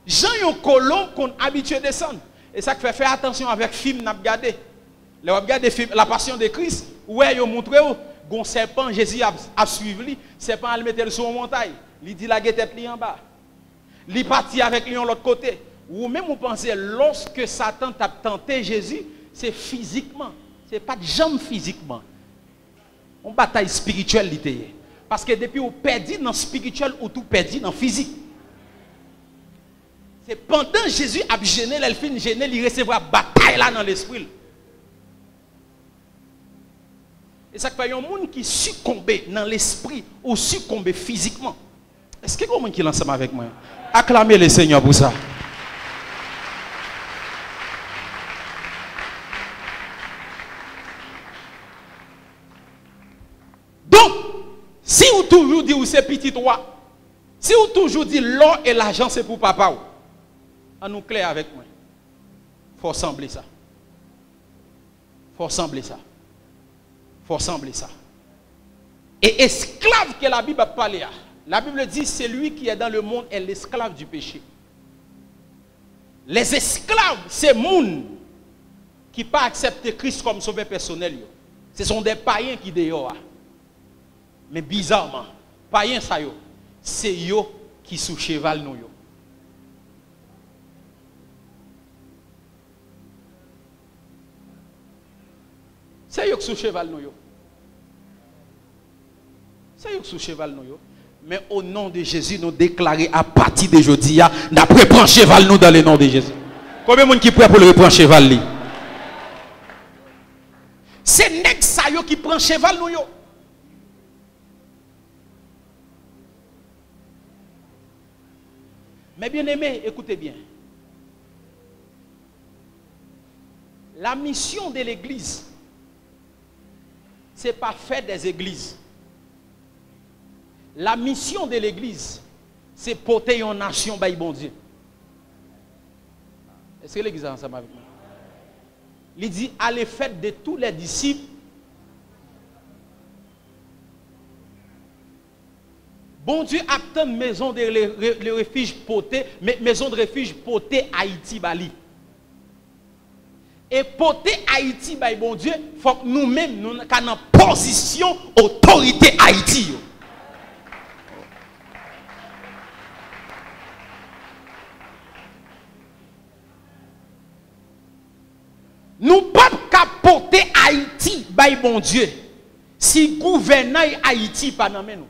A: Jean une colombe qu'on habitué à descendre. Et ça fait faire attention avec film n'a regardé. Là on regarde la passion de Christ, ouais yo montré gon serpent Jésus a suivi lui, serpent il mettait sur une montagne, il dit la tête li en bas. Il parti avec lui de l'autre côté. Ou même vous pensez, lorsque Satan t'a tenté Jésus, c'est physiquement. Ce n'est pas de jambes physiquement. Une bataille spirituelle. Parce que depuis vous perdez dans le spirituel, ou tout perdu dans le physique. C'est pendant Jésus a gêné, il fin gêné, il recevra bataille là dans l'esprit. Et ça fait un monde qui succombe dans l'esprit ou succombe physiquement. Est-ce que vous qui ensemble avec moi? Acclamez le Seigneur pour ça. Donc, si vous toujours dites que c'est petit roi, si vous toujours dites l'or et l'argent c'est pour papa, en nous clair avec moi. Il faut sembler ça. Il faut sembler ça. Il faut sembler ça. Et esclave que la Bible a parlé, la Bible dit c'est lui qui est dans le monde est l'esclave du péché. Les esclaves, c'est monde qui pas accepté Christ comme sauveur personnel. Ce sont des païens qui dehors. Mais bizarrement, païens ça yo, c'est yo qui sous cheval nous yo. C'est yo qui sous cheval nous yo. C'est yo qui sous cheval nous yo. Mais au nom de Jésus, nous déclarons à partir de jeudi, nous prend cheval nous dans le nom de Jésus. Combien de monde qui prêt pour le reprendre cheval li? C'est nèg sa yo qui prend cheval nous yo. Mais bien aimé, écoutez bien. La mission de l'église, c'est pas faire des églises. La mission de l'église, c'est porter une nation par bon Dieu. Est-ce que l'église est ensemble avec moi? Il dit, allez faire de tous les disciples. Bon Dieu attend maison de refuge portée, maison de refuge portée Haïti Bali. Et porter Haïti by bon Dieu, il faut que nous-mêmes nous sommes en position autorité Haïti. Nous ne pouvons pas porter Haïti by bon Dieu si gouvernement Haïti pas dans nous.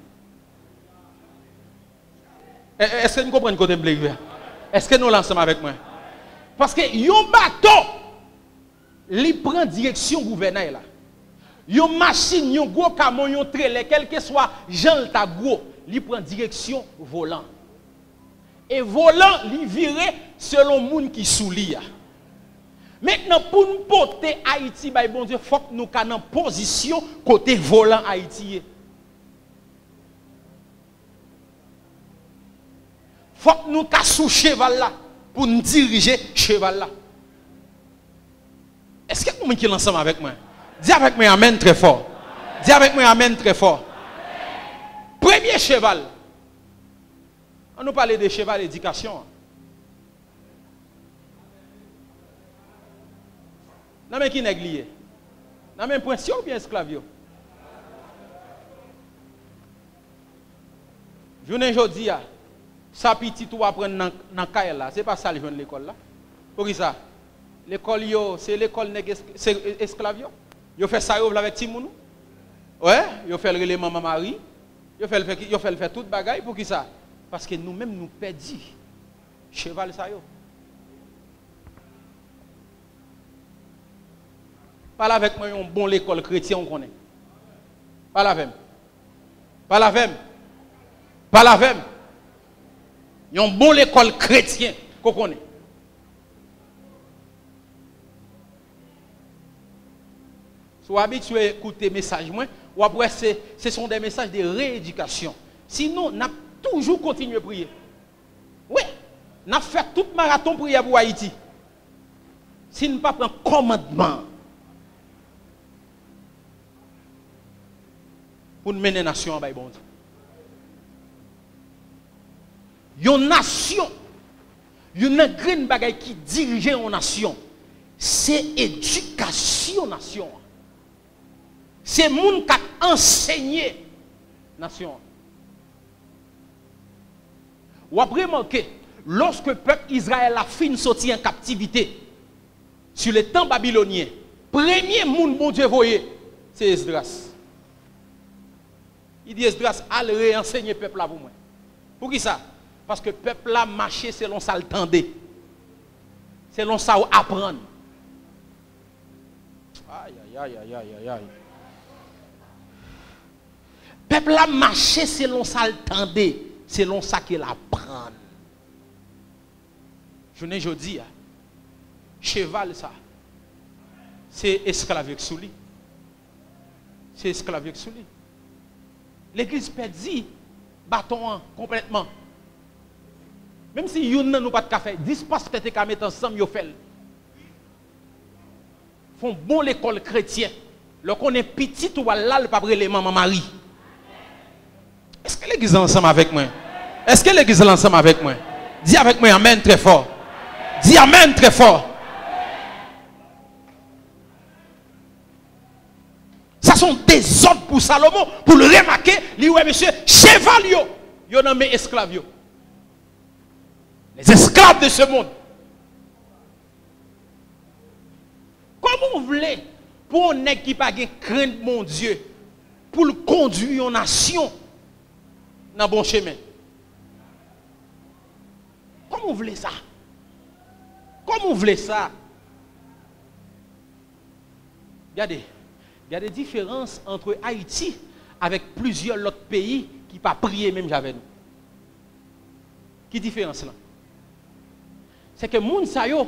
A: Est-ce que nous comprenons côté bleu? Est-ce que nous l'ensemble avec moi? Parce que yon bateau, il prend direction gouvernement là. Yon machine, yon gros camion, yon trailer, quel que soit Jean ta gros, il prend direction volant. Et volant, il vire selon moun qui sous li. Maintenant, pour nous porter Haïti, bah, bon Dieu, il faut que nous soyons en position côté volant Haïti. Il faut que nous soyons sous cheval là pour nous diriger cheval là. Est-ce que vous êtes ensemble avec moi? Dis avec moi amen très fort. Dis avec moi amen très fort. Premier cheval. On nous parle de cheval d'éducation. Non mais qui n'est lié? Non mais prince ou bien esclave? Je ne dis pas, ça petit tout apprendre dans la caille là, c'est pas ça le jeune l'école là. Pour qui ça? L'école c'est l'école c'est esclave yo fait ça avec Timoun. Ouais, yo fait le maman Marie. Yo fait le fait toute bagaille pour qui ça? Parce que nous-mêmes nous perdons cheval ça yo. Parle avec moi, un bon l'école chrétienne, on connaît. Parle avec moi. Parle avec moi. Parle avec moi. Un bon l'école chrétienne, qu'on connaît. Sois habitué à écouter les messages, ou après, ce sont des messages de rééducation. Sinon, on a toujours continué à prier. Oui, on a fait tout marathon prière pour Haïti. Si nous ne prenons pas commandement, pour nous mener la nation en bon Dieu. Une nation, une grande bagaille qui dirige une nation, c'est éducation nation. C'est monde qui a enseigné nation. Ou après remarqué, lorsque le peuple Israël a fini de sortir en captivité sur le temps babylonien, premier monde bon Dieu voyait, c'est Esdras. Il dit Esdras, allez réenseigner le peuple là pour moi. Pour qui ça? Parce que le peuple là marché selon ça le tendait. Selon ça apprendre. Aïe, aïe, aïe, aïe, aïe, aïe. peuple a marché selon ça le tendait, selon ça qu'il apprend. Je ne dis, cheval ça, c'est esclave sous lui. C'est esclave sous lui. L'église perdit bâton complètement. Même si yon nan nous pas de café, 10 pasteurs qui mettent ensemble, yo fait. Font bon l'école chrétienne. Lorsqu'on est petit ou là, le pas les maman Marie. Est-ce que l'église est ensemble avec moi? Est-ce que l'église est ensemble avec moi? Dis avec moi amen très fort. Dis amen très fort. Ça sont des ordres pour Salomon, pour le remarquer, lui ouais monsieur, cheval yo nommé esclave yo. Les esclaves de ce monde. Comment vous voulez pour un nèg qui pas crainte mon Dieu pour le conduire une nation dans le bon chemin? Comment vous voulez ça? Comment vous voulez ça? Regardez, il y a des différences entre Haïti avec plusieurs autres pays qui ne pas prier même avec nous. Qui différence là? C'est que moun sa yo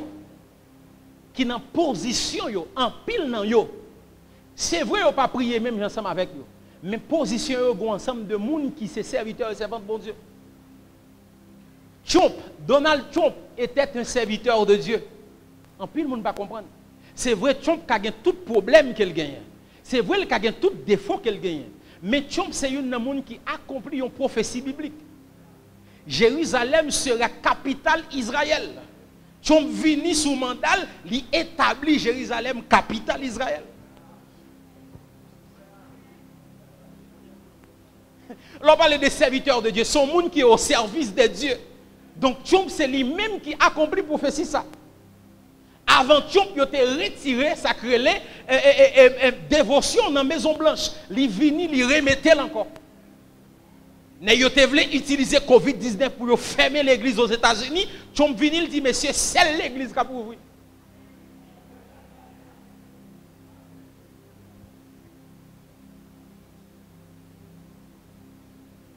A: qui dans position yo en pile nan yo. C'est vrai yo pas prier même ensemble avec yo, mais position yo go ensemble de moun qui c'est serviteur et servante de bon Dieu. Donald Trump était un serviteur de Dieu. En pile moun pas comprendre. C'est vrai Trump a gagné tout problème qu'il gagne. C'est vrai qu'il a gagné tout défaut qu'il gagne. Mais Trump c'est un monde qui accomplit une prophétie biblique. Jérusalem sera capitale Israël. Trump vini sous mandat, il établit Jérusalem capitale Israël. Là on parle des serviteurs de Dieu, son monde qui est au service de Dieu. Donc Trump c'est lui-même qui accomplit prophétie ça. Avant Trump, il a retiré sa dévotion dans la Maison Blanche. Il vini, il remettait encore. Mais il a voulu utiliser COVID-19 pour fermer l'église aux États-Unis. Trump vini, il dit, monsieur, c'est l'église qui a ouvert.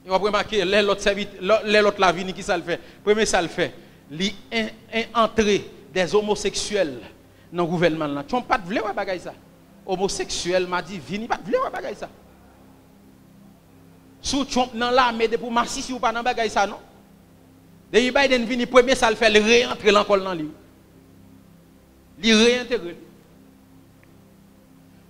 A: Et on va remarquer, l'autre la vini, qui ça le fait? Premier, ça le fait. Il entrer des homosexuels dans le gouvernement là. Tu n'as pas de vle ouais bagay ça. Homosexuel m'a dit vini pas de vle ouais bagay ça. Sous Trump dans l'armée de pour marcher si ou pas dans bagay ça non. Depuis Biden vini premier ça le fait le réentrer l'encore dans lui. Il réintégrer.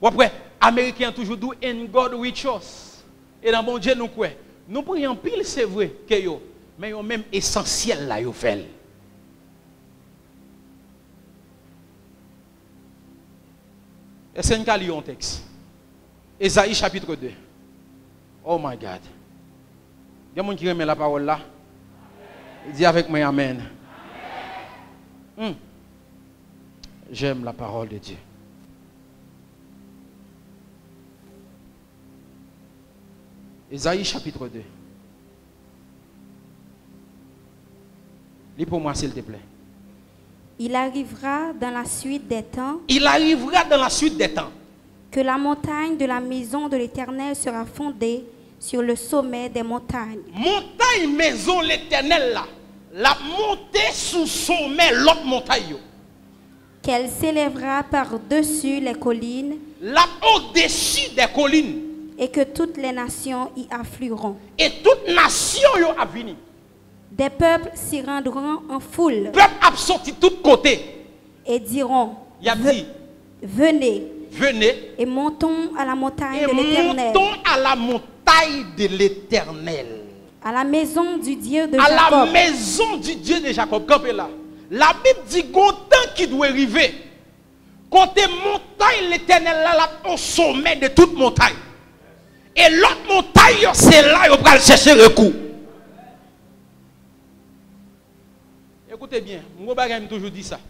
A: Ou après américain toujours dit in God we trust. Et dans bon Dieu nous quoi. Nous prions pile c'est vrai que yo mais yo même essentiel là yo fait. Est-ce qu'on a lu un texte? Ésaïe chapitre 2. Oh my God. Il y a des gens qui remet la parole là. Il dit avec moi Amen. J'aime la parole de Dieu. Ésaïe chapitre 2. Lis pour moi s'il te plaît.
C: Il arrivera dans la suite des temps.
A: Il arrivera dans la suite des temps.
C: Que la montagne de la maison de l'Éternel sera fondée sur le sommet des montagnes.
A: Montagne maison l'Éternel là. La montée sous sommet l'autre montagne.
C: Qu'elle s'élèvera par-dessus les collines.
A: Là au-dessus des collines.
C: Et que toutes les nations y afflueront.
A: Et toutes nations y a venu.
C: Des peuples s'y rendront en foule.
A: Peuple a sorti de tous côtés.
C: Et diront,
A: venez
C: et montons à la montagne de l'Éternel.
A: Montons à la montagne de l'Éternel.
C: À la maison du Dieu de
A: Jacob.
C: À
A: la maison du Dieu de Jacob. Campez là. La Bible dit qu'on temps qui doit arriver. Quand tu montagne l'Éternel là au sommet de toute montagne. Et l'autre montagne c'est là où on va chercher recours. Écoutez bien, moi je toujours dit ça.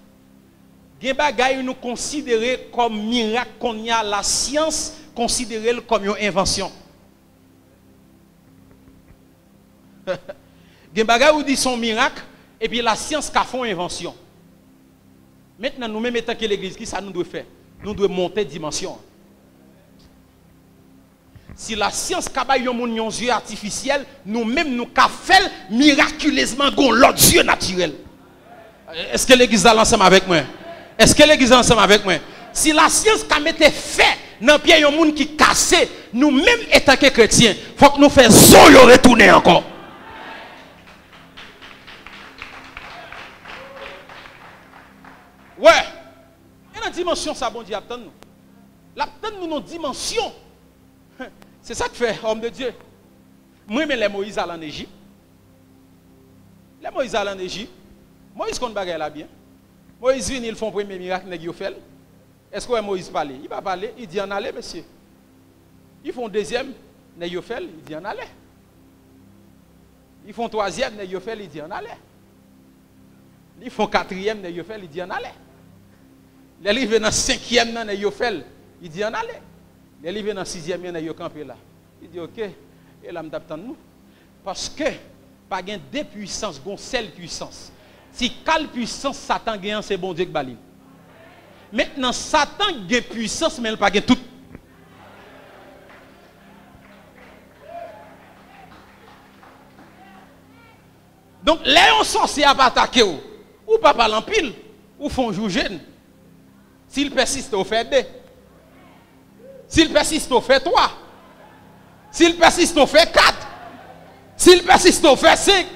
A: Gen bagay nous considérer comme miracle qu'on y a la science considérer comme une invention. Gen bagay ou dit son miracle et puis la science qu'a font invention. Maintenant nous même étant que l'église qui ça nous doit faire? Nous devons monter dimension. Si la science a yon yeux artificiels, nous-mêmes nous ka fait miraculeusement gon l'autre yeux naturel. Est-ce que l'église est ensemble avec moi? Est-ce que l'église est ensemble avec moi? Si la science a été fait dans pied yon monde qui cassé, nous-mêmes étant que chrétiens, faut que nous fassions yo retourner encore. Ouais. Il y a une dimension ça bon Dieu attend nous. L'attend nous une dimension. C'est ça que fait homme de Dieu. Moi mais les Moïse allent en Égypte. Les Moïse allent en Égypte. Moïse compte bagaille là bien. Moïse vient, ils font premier miracle nèg yo fait. Est-ce que Moïse parle? Il va parler, il dit en aller monsieur. Ils font deuxième nèg yo fait, il dit en aller. Ils font troisième nèg yo fait, il dit en aller. Ils font quatrième nèg yo fait, il dit en aller. Les arrivent dans cinquième nèg yo fait, il dit en aller. Les arrivent dans sixième nèg yo campé là. Il dit OK, et là m'attend nous parce que pas gain deux puissances, gon seule puissance. Si quelle puissance Satan gagne, c'est bon Dieu qui bali. Maintenant Satan gagne puissance mais il pas gagne tout. Donc les on sorcier à pas attaquer ou pas parler en pile ou font jour jeune. S'il persiste au fait 2. S'il persiste au fait 3. S'il persiste au fait 4. S'il persiste au fait 5.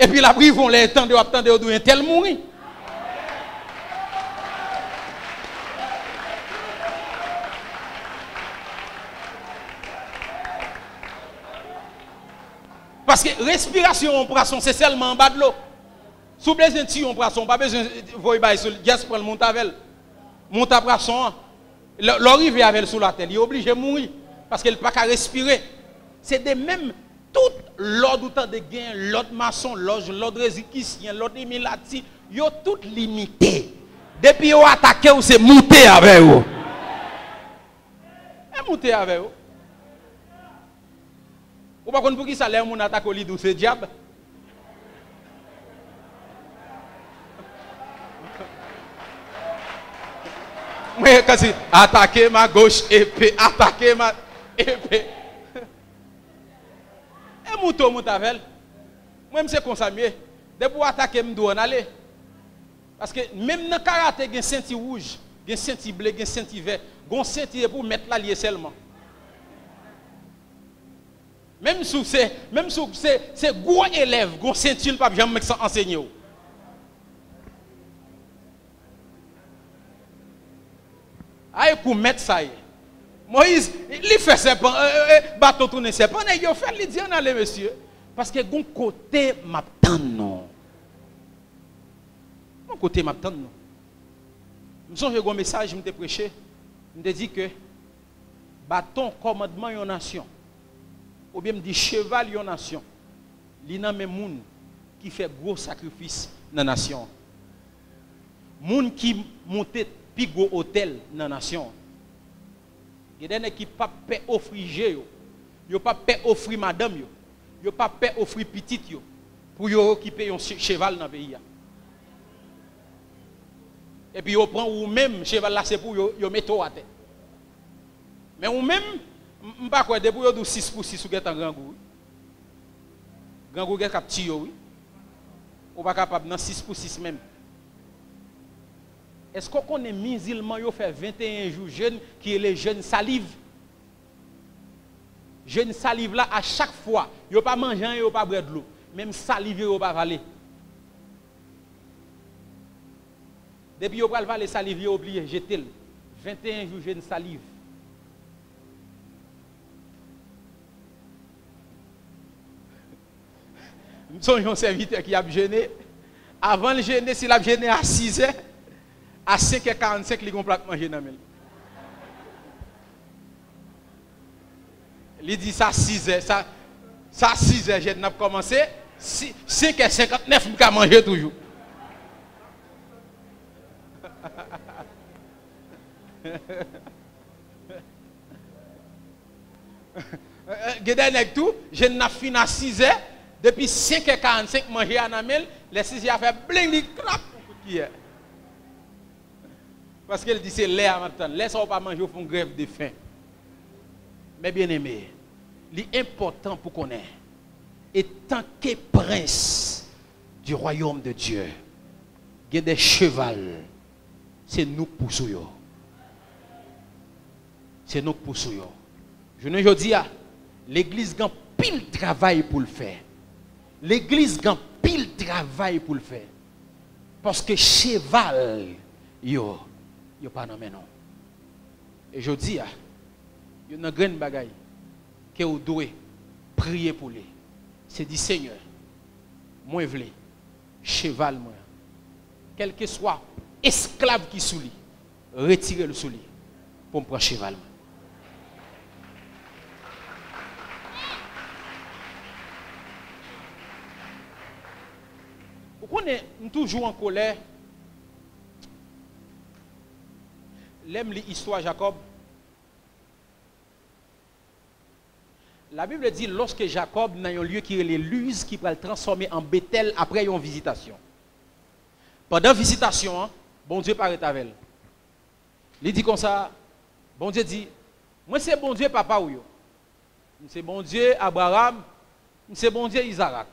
A: Et puis la ils vont les attendre ou un tel mourir. Parce que respiration en poisson, c'est seulement en bas de l'eau. Sous besoin de en poisson, pas besoin de voir sur le gaz pour le montavel. Monte à poisson, l'arrivée avec sous la tête, il est obligé de mourir parce qu'il n'a pas qu'à respirer. C'est de même tout l'ordre de gain, l'autre maçon, l'autre résiquicien, l'autre émilati, ils ont tout limité. Depuis qu'ils ont attaqué, c'est monter avec eux. Et monter avec eux. Ou pas pour qui ça l'air mon attaque au lit c'est diable. Mais quand c'est attaquer ma gauche épée, attaquer ma épée. Et mouton moutavel. Moi c'est comme ça mieux. De pour attaquer me doit aller. Parce que même dans karaté il y a ceinture rouge, il y a ceinture bleu, il y a ceinture vert, il y a ceinture pour mettre la lié seulement. Même si c'est gros élève, gros ceinture pas jamais enseigner. Aïe pour mettre ça. Moïse, il fait serpent, bateau tourner serpent, il a fait, il dit en allez monsieur. Parce que mon côté m'attend non. Mon côté m'attend non. Je me souviens un message, je me prêché, je me dit que bâton commandement une nation. Ou bien me dit cheval une nation. Il y a même moun qui fait gros sacrifice dans la nation. Moun qui monte plus gros hôtel dans la nation. Il y a des gens qui ne peuvent pas offrir, ils ne peuvent pas offrir madame, ils ne peuvent pas offrir petite pour occuper un cheval dans le pays. Et puis ils prennent ou même cheval là c'est pour yo mettre à terre. Mais ou même je ne sais pas de pour 6 pour 6 ou un grand goût. Grand goût est petit oui. Ou pas capable dans 6 pour 6 même. Est-ce qu'on connaît musulman yo fait 21 jours jeune qui est les jeunes salive? Jeune salive là à chaque fois, yo pas manger, yo pas boire de l'eau, même salive yo pas valer. Depuis yo pas valer salive yo oublié jeter 21 jours jeune salive. Nous sommes un serviteur qui a jeûné. Avant le jeûner, s'il a jeûné à 6 h, à 5h45, il a complètement manger dans le. Il dit ça 6 h, ça 6 h, je n'ai commencé. 5h59, je vais manger toujours. Je n'ai fini à 6 h. Depuis 5h45, manger à Namel, les 6 h a fait bling, il clap. Parce qu'elle dit c'est l'air maintenant. Laisse-moi pas manger, ils font grève de faim. Mais bien aimé, l'important pour qu'on ait, étant que prince du royaume de Dieu, il y a des chevals, c'est nous qui poussons. C'est nous qui poussons. Je ne dis pas, l'église a pile travail pour le faire. L'église a pile travail pour le faire. Parce que cheval, yo pas non mais non. Et je dis, il y a une grande bagaille que vous devez prier pour lui. C'est dit Seigneur, moi je veux cheval moi. Quel que soit esclave qui sous lui, retirez le sous lui pour me prendre cheval. Vous connaissez toujours en colère. L'aime l'histoire Jacob. La Bible dit lorsque Jacob dans un lieu qui est les Luz qui va le transformer en Bethel après une visitation. Pendant la visitation, bon Dieu paraît avec elle. Il dit comme ça, bon Dieu dit, moi c'est bon Dieu papa ou yo. C'est bon Dieu Abraham, c'est bon Dieu Isaac.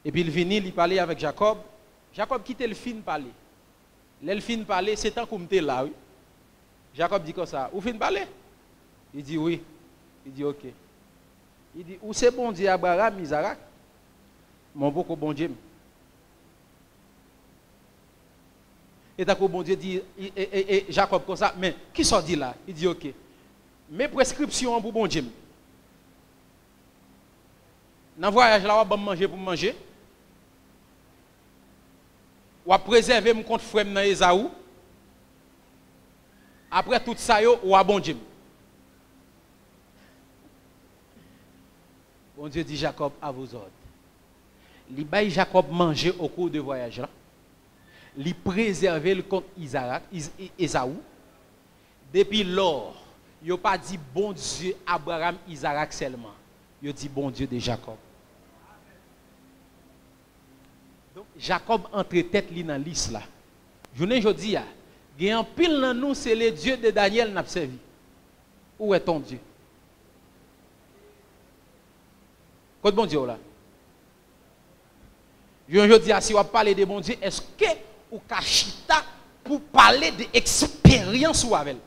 A: Et puis il vient, il parlait avec Jacob. Jacob quitte le fin parler. Le fin parler, c'est tant qu'on était là, oui. Jacob dit comme ça, vous fin parler? Il dit oui. Il dit ok. Il dit, où c'est bon Dieu Abraham, Isaac? Mon beaucoup bon Dieu. Et d'accord, bon Dieu dit, et Jacob comme ça, mais qui s'en dit là? Il dit ok. Mes prescriptions pour bon Dieu. Dans le voyage là, on va manger pour manger. On va préserver mon compte frère dans Esaou. Après tout ça, on va bon Dieu. Bon Dieu dit Jacob à vos ordres. Il baille Jacob manger au cours de voyage là. Il préserver le compte Esaou. Depuis lors, il n'a pas dit bon Dieu Abraham, Isaac seulement. Il dit bon Dieu de Jacob. Donc Jacob entre tête dans la liste là. Je ne dis pas, il y a un pile dans nous, c'est le Dieu de Daniel n'a servi. Où est ton Dieu? Quoi de bon Dieu là? Je dis, si on parle de bon Dieu, est-ce que ou kachita pour parler de expérience ou avec?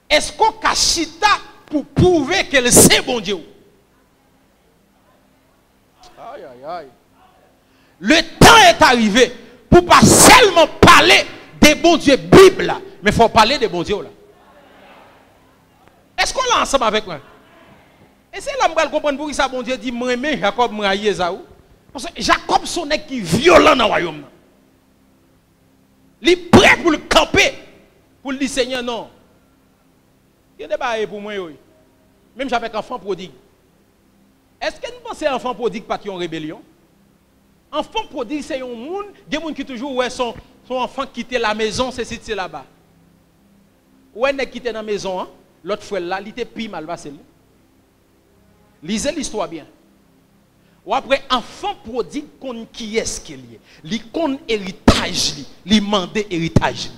A: Est-ce qu'on kachita pour prouver qu'elle sait bon Dieu? Aïe aïe aïe. Le temps est arrivé pour pas seulement parler des bons dieux Bible là, mais il faut parler des bons dieux là. Est-ce qu'on l'a ensemble avec moi? Et c'est là que je comprends pour ça bon Dieu dit moi mais Jacob moi Esaou. Parce que Jacob son nèg qui violent dans le royaume. Il est prêt pour le camper pour le dire Seigneur non. Il y a des bails pour moi oui. Même avec enfant prodigue. Est-ce que nous pensons enfant prodigue pas qui ont rébellion? Enfant prodigue, c'est un monde, des gens qui toujours ouais son enfant quitter la maison, c'est là-bas. Ou est quitté dans la maison, hein? L'autre frère là, il était pire mal passé. Lisez l'histoire bien. Ou après enfant prodigue qu'on qui est-ce qu'il est? Il connaît héritage, il demande héritage.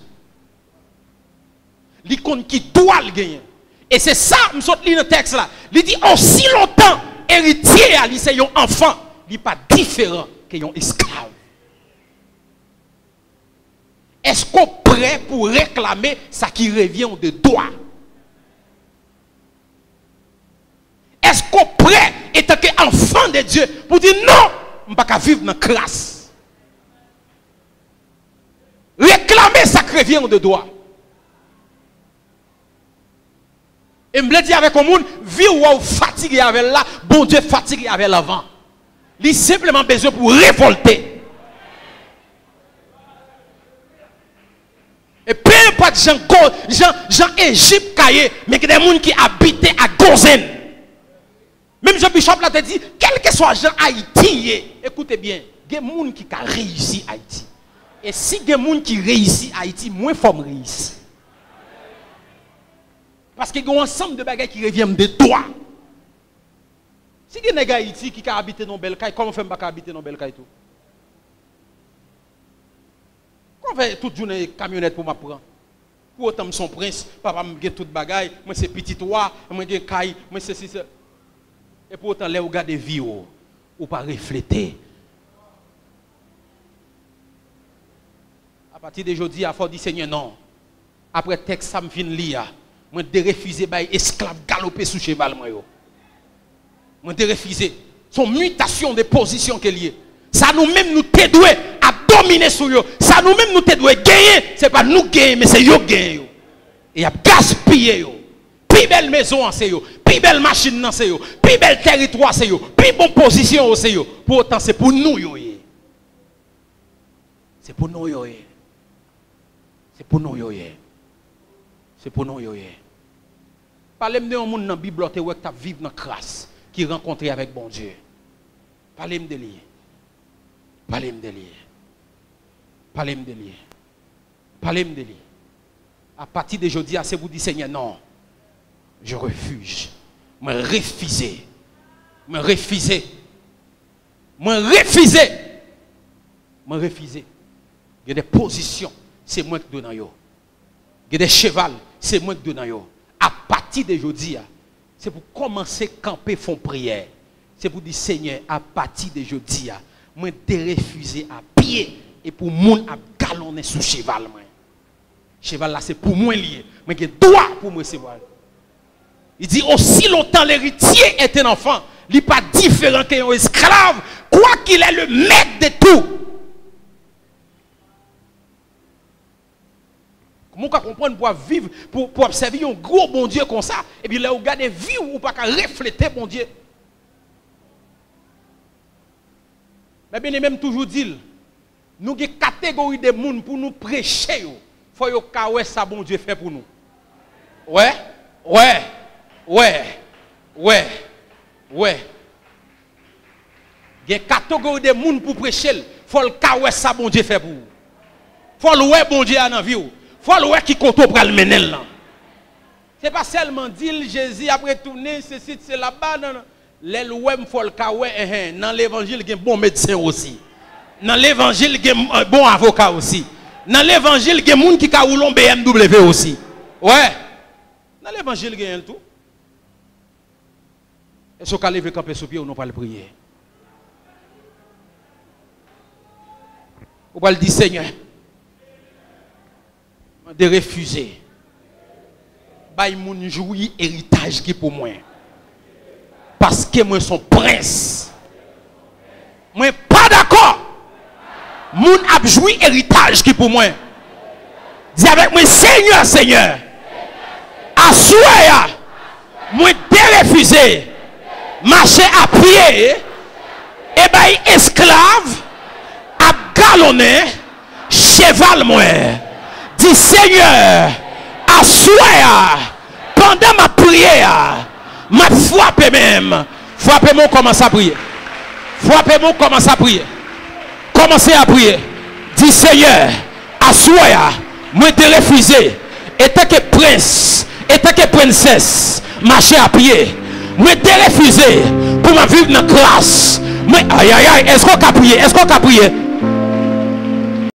A: Il connaît qui doit le gagner. Et c'est ça, je saute dans le texte là. Il dit aussi longtemps héritier à c'est un enfant, il n'est pas différent qu'un esclave. Est-ce qu'on est prêt pour réclamer ça qui revient de droit? Est-ce qu'on est prêt, étant qu'enfant de Dieu, pour dire non, je ne peux pas vivre dans la classe? Réclamer ça qui revient de droit. Et je me dis avec le monde, vie ou fatigué avec là, bon Dieu fatigué avec l'avant. Il a simplement besoin pour révolter. Et peu importe Jean Égypte, mais il y a des gens qui habitent à Gozen. Même Jean Bishop l'a dit, quel que soit Jean Haïti, écoutez bien, il y a des gens qui ont réussi à Haïti. Et si il y a des gens qui réussissent à Haïti, moins faut réussir. Parce qu'il y a un ensemble de bagages qui reviennent de toi. Si il y a des Haïti qui habitent dans Belkaï, comment on fait pas habiter dans Belkaï tout? Comment on fait toute journée camionnette pour m'apprendre? Pour autant, son prince, papa me tout bagaille, moi c'est petit roi, moi j'ai caille, moi c'est si ça. Et pour autant, là vous regardez vie ou pas refléter. À partir d'aujourd'hui, il faut dire Seigneur non. Après texte ça me fin lire, moi de refuser bay esclave galoper sous cheval moi yo. Moi de refuser son mutation de position qu'elle y est. Ça nous-mêmes nous t'aider à dominer sur eux. Ça nous-mêmes nous t'aider à gagner, c'est pas nous gagner mais c'est eux gagner. Et à gaspiller yo. Plus belle maison c'est yo, plus belle machine c'est yo, plus belle territoire c'est yo, plus bonne position c'est yo. Pour autant c'est pour nous yo. C'est pour nous yo. C'est pour nous yo. C'est pour nous yo. Parlez-moi de un monde dans la Bible qui vivre dans la grâce, qui rencontre avec bon Dieu. Parlez-moi de lui. Parlez-moi de lui. Parlez-moi de lui. Parlez-moi de lui. À partir d'aujourd'hui, c'est vous dire Seigneur, non, je refuse. Me refuser. Me refuser. Me refuser. Me refuser. Il y a des positions, c'est moi qui donne yo. Il y a des chevals, c'est moi qui donne yo. À partir d'aujourd'hui, c'est pour commencer à camper font prière. C'est pour dire Seigneur, à partir d'aujourd'hui, moi de refuser à pied et pour moun à galonner sous cheval. Cheval là c'est pour moi lié, mais qui doit pour moi recevoir. Il dit aussi longtemps l'héritier est un enfant, il n'est pas différent qu'un esclave, quoi qu'il est le maître de tout. Comment comprendre pour vivre, pour observer un gros bon Dieu comme ça, et puis là, vous regardez vie ou pas qu'à refléter bon Dieu. Mais bien, même toujours dit, nous avons une catégorie de monde pour nous prêcher. Il faut que ça bon Dieu fait pour nous. Ouais. Il y a une catégorie de monde pour prêcher. Il faut que ça bon Dieu fait pour vous. Il faut que bon Dieu a dans la vie. Il faut le qui compte pour le mener là. Ce n'est pas seulement dire Jésus après tourner, ceci, c'est là-bas. L'ouem faut le kawé. Dans l'évangile, il y a un bon médecin aussi. Dans l'évangile, il y a un bon avocat aussi. Dans l'évangile, il y a des gens qui ont un BMW aussi. Ouais. Dans l'évangile, il y a un tout. Est-ce qu'on lever camper sous pied ou non pas le prier? Ou pas le dire Seigneur? De refuser. Bay moun joui héritage qui pour moi. Parce que moi son prince. Moi pas d'accord. Moun a joui héritage qui pour moi. Dis avec moi Seigneur, Seigneur. Assoya. Moi de refuser. Marcher à pied. Et bay esclave. A galonner. Cheval moi. Dis Seigneur, assoya, pendant ma prière, ma frappe même. Frappez-moi, commence à prier. Frappez-moi, commence à prier. Commencez à prier. Dis Seigneur, assoya, moi te refuser. Et tant que prince, et tant que princesse, marcher à pied. Moi te refuser pour ma vivre dans la grâce. Aïe aïe aïe, est-ce qu'on a prié? Est-ce qu'on a prié?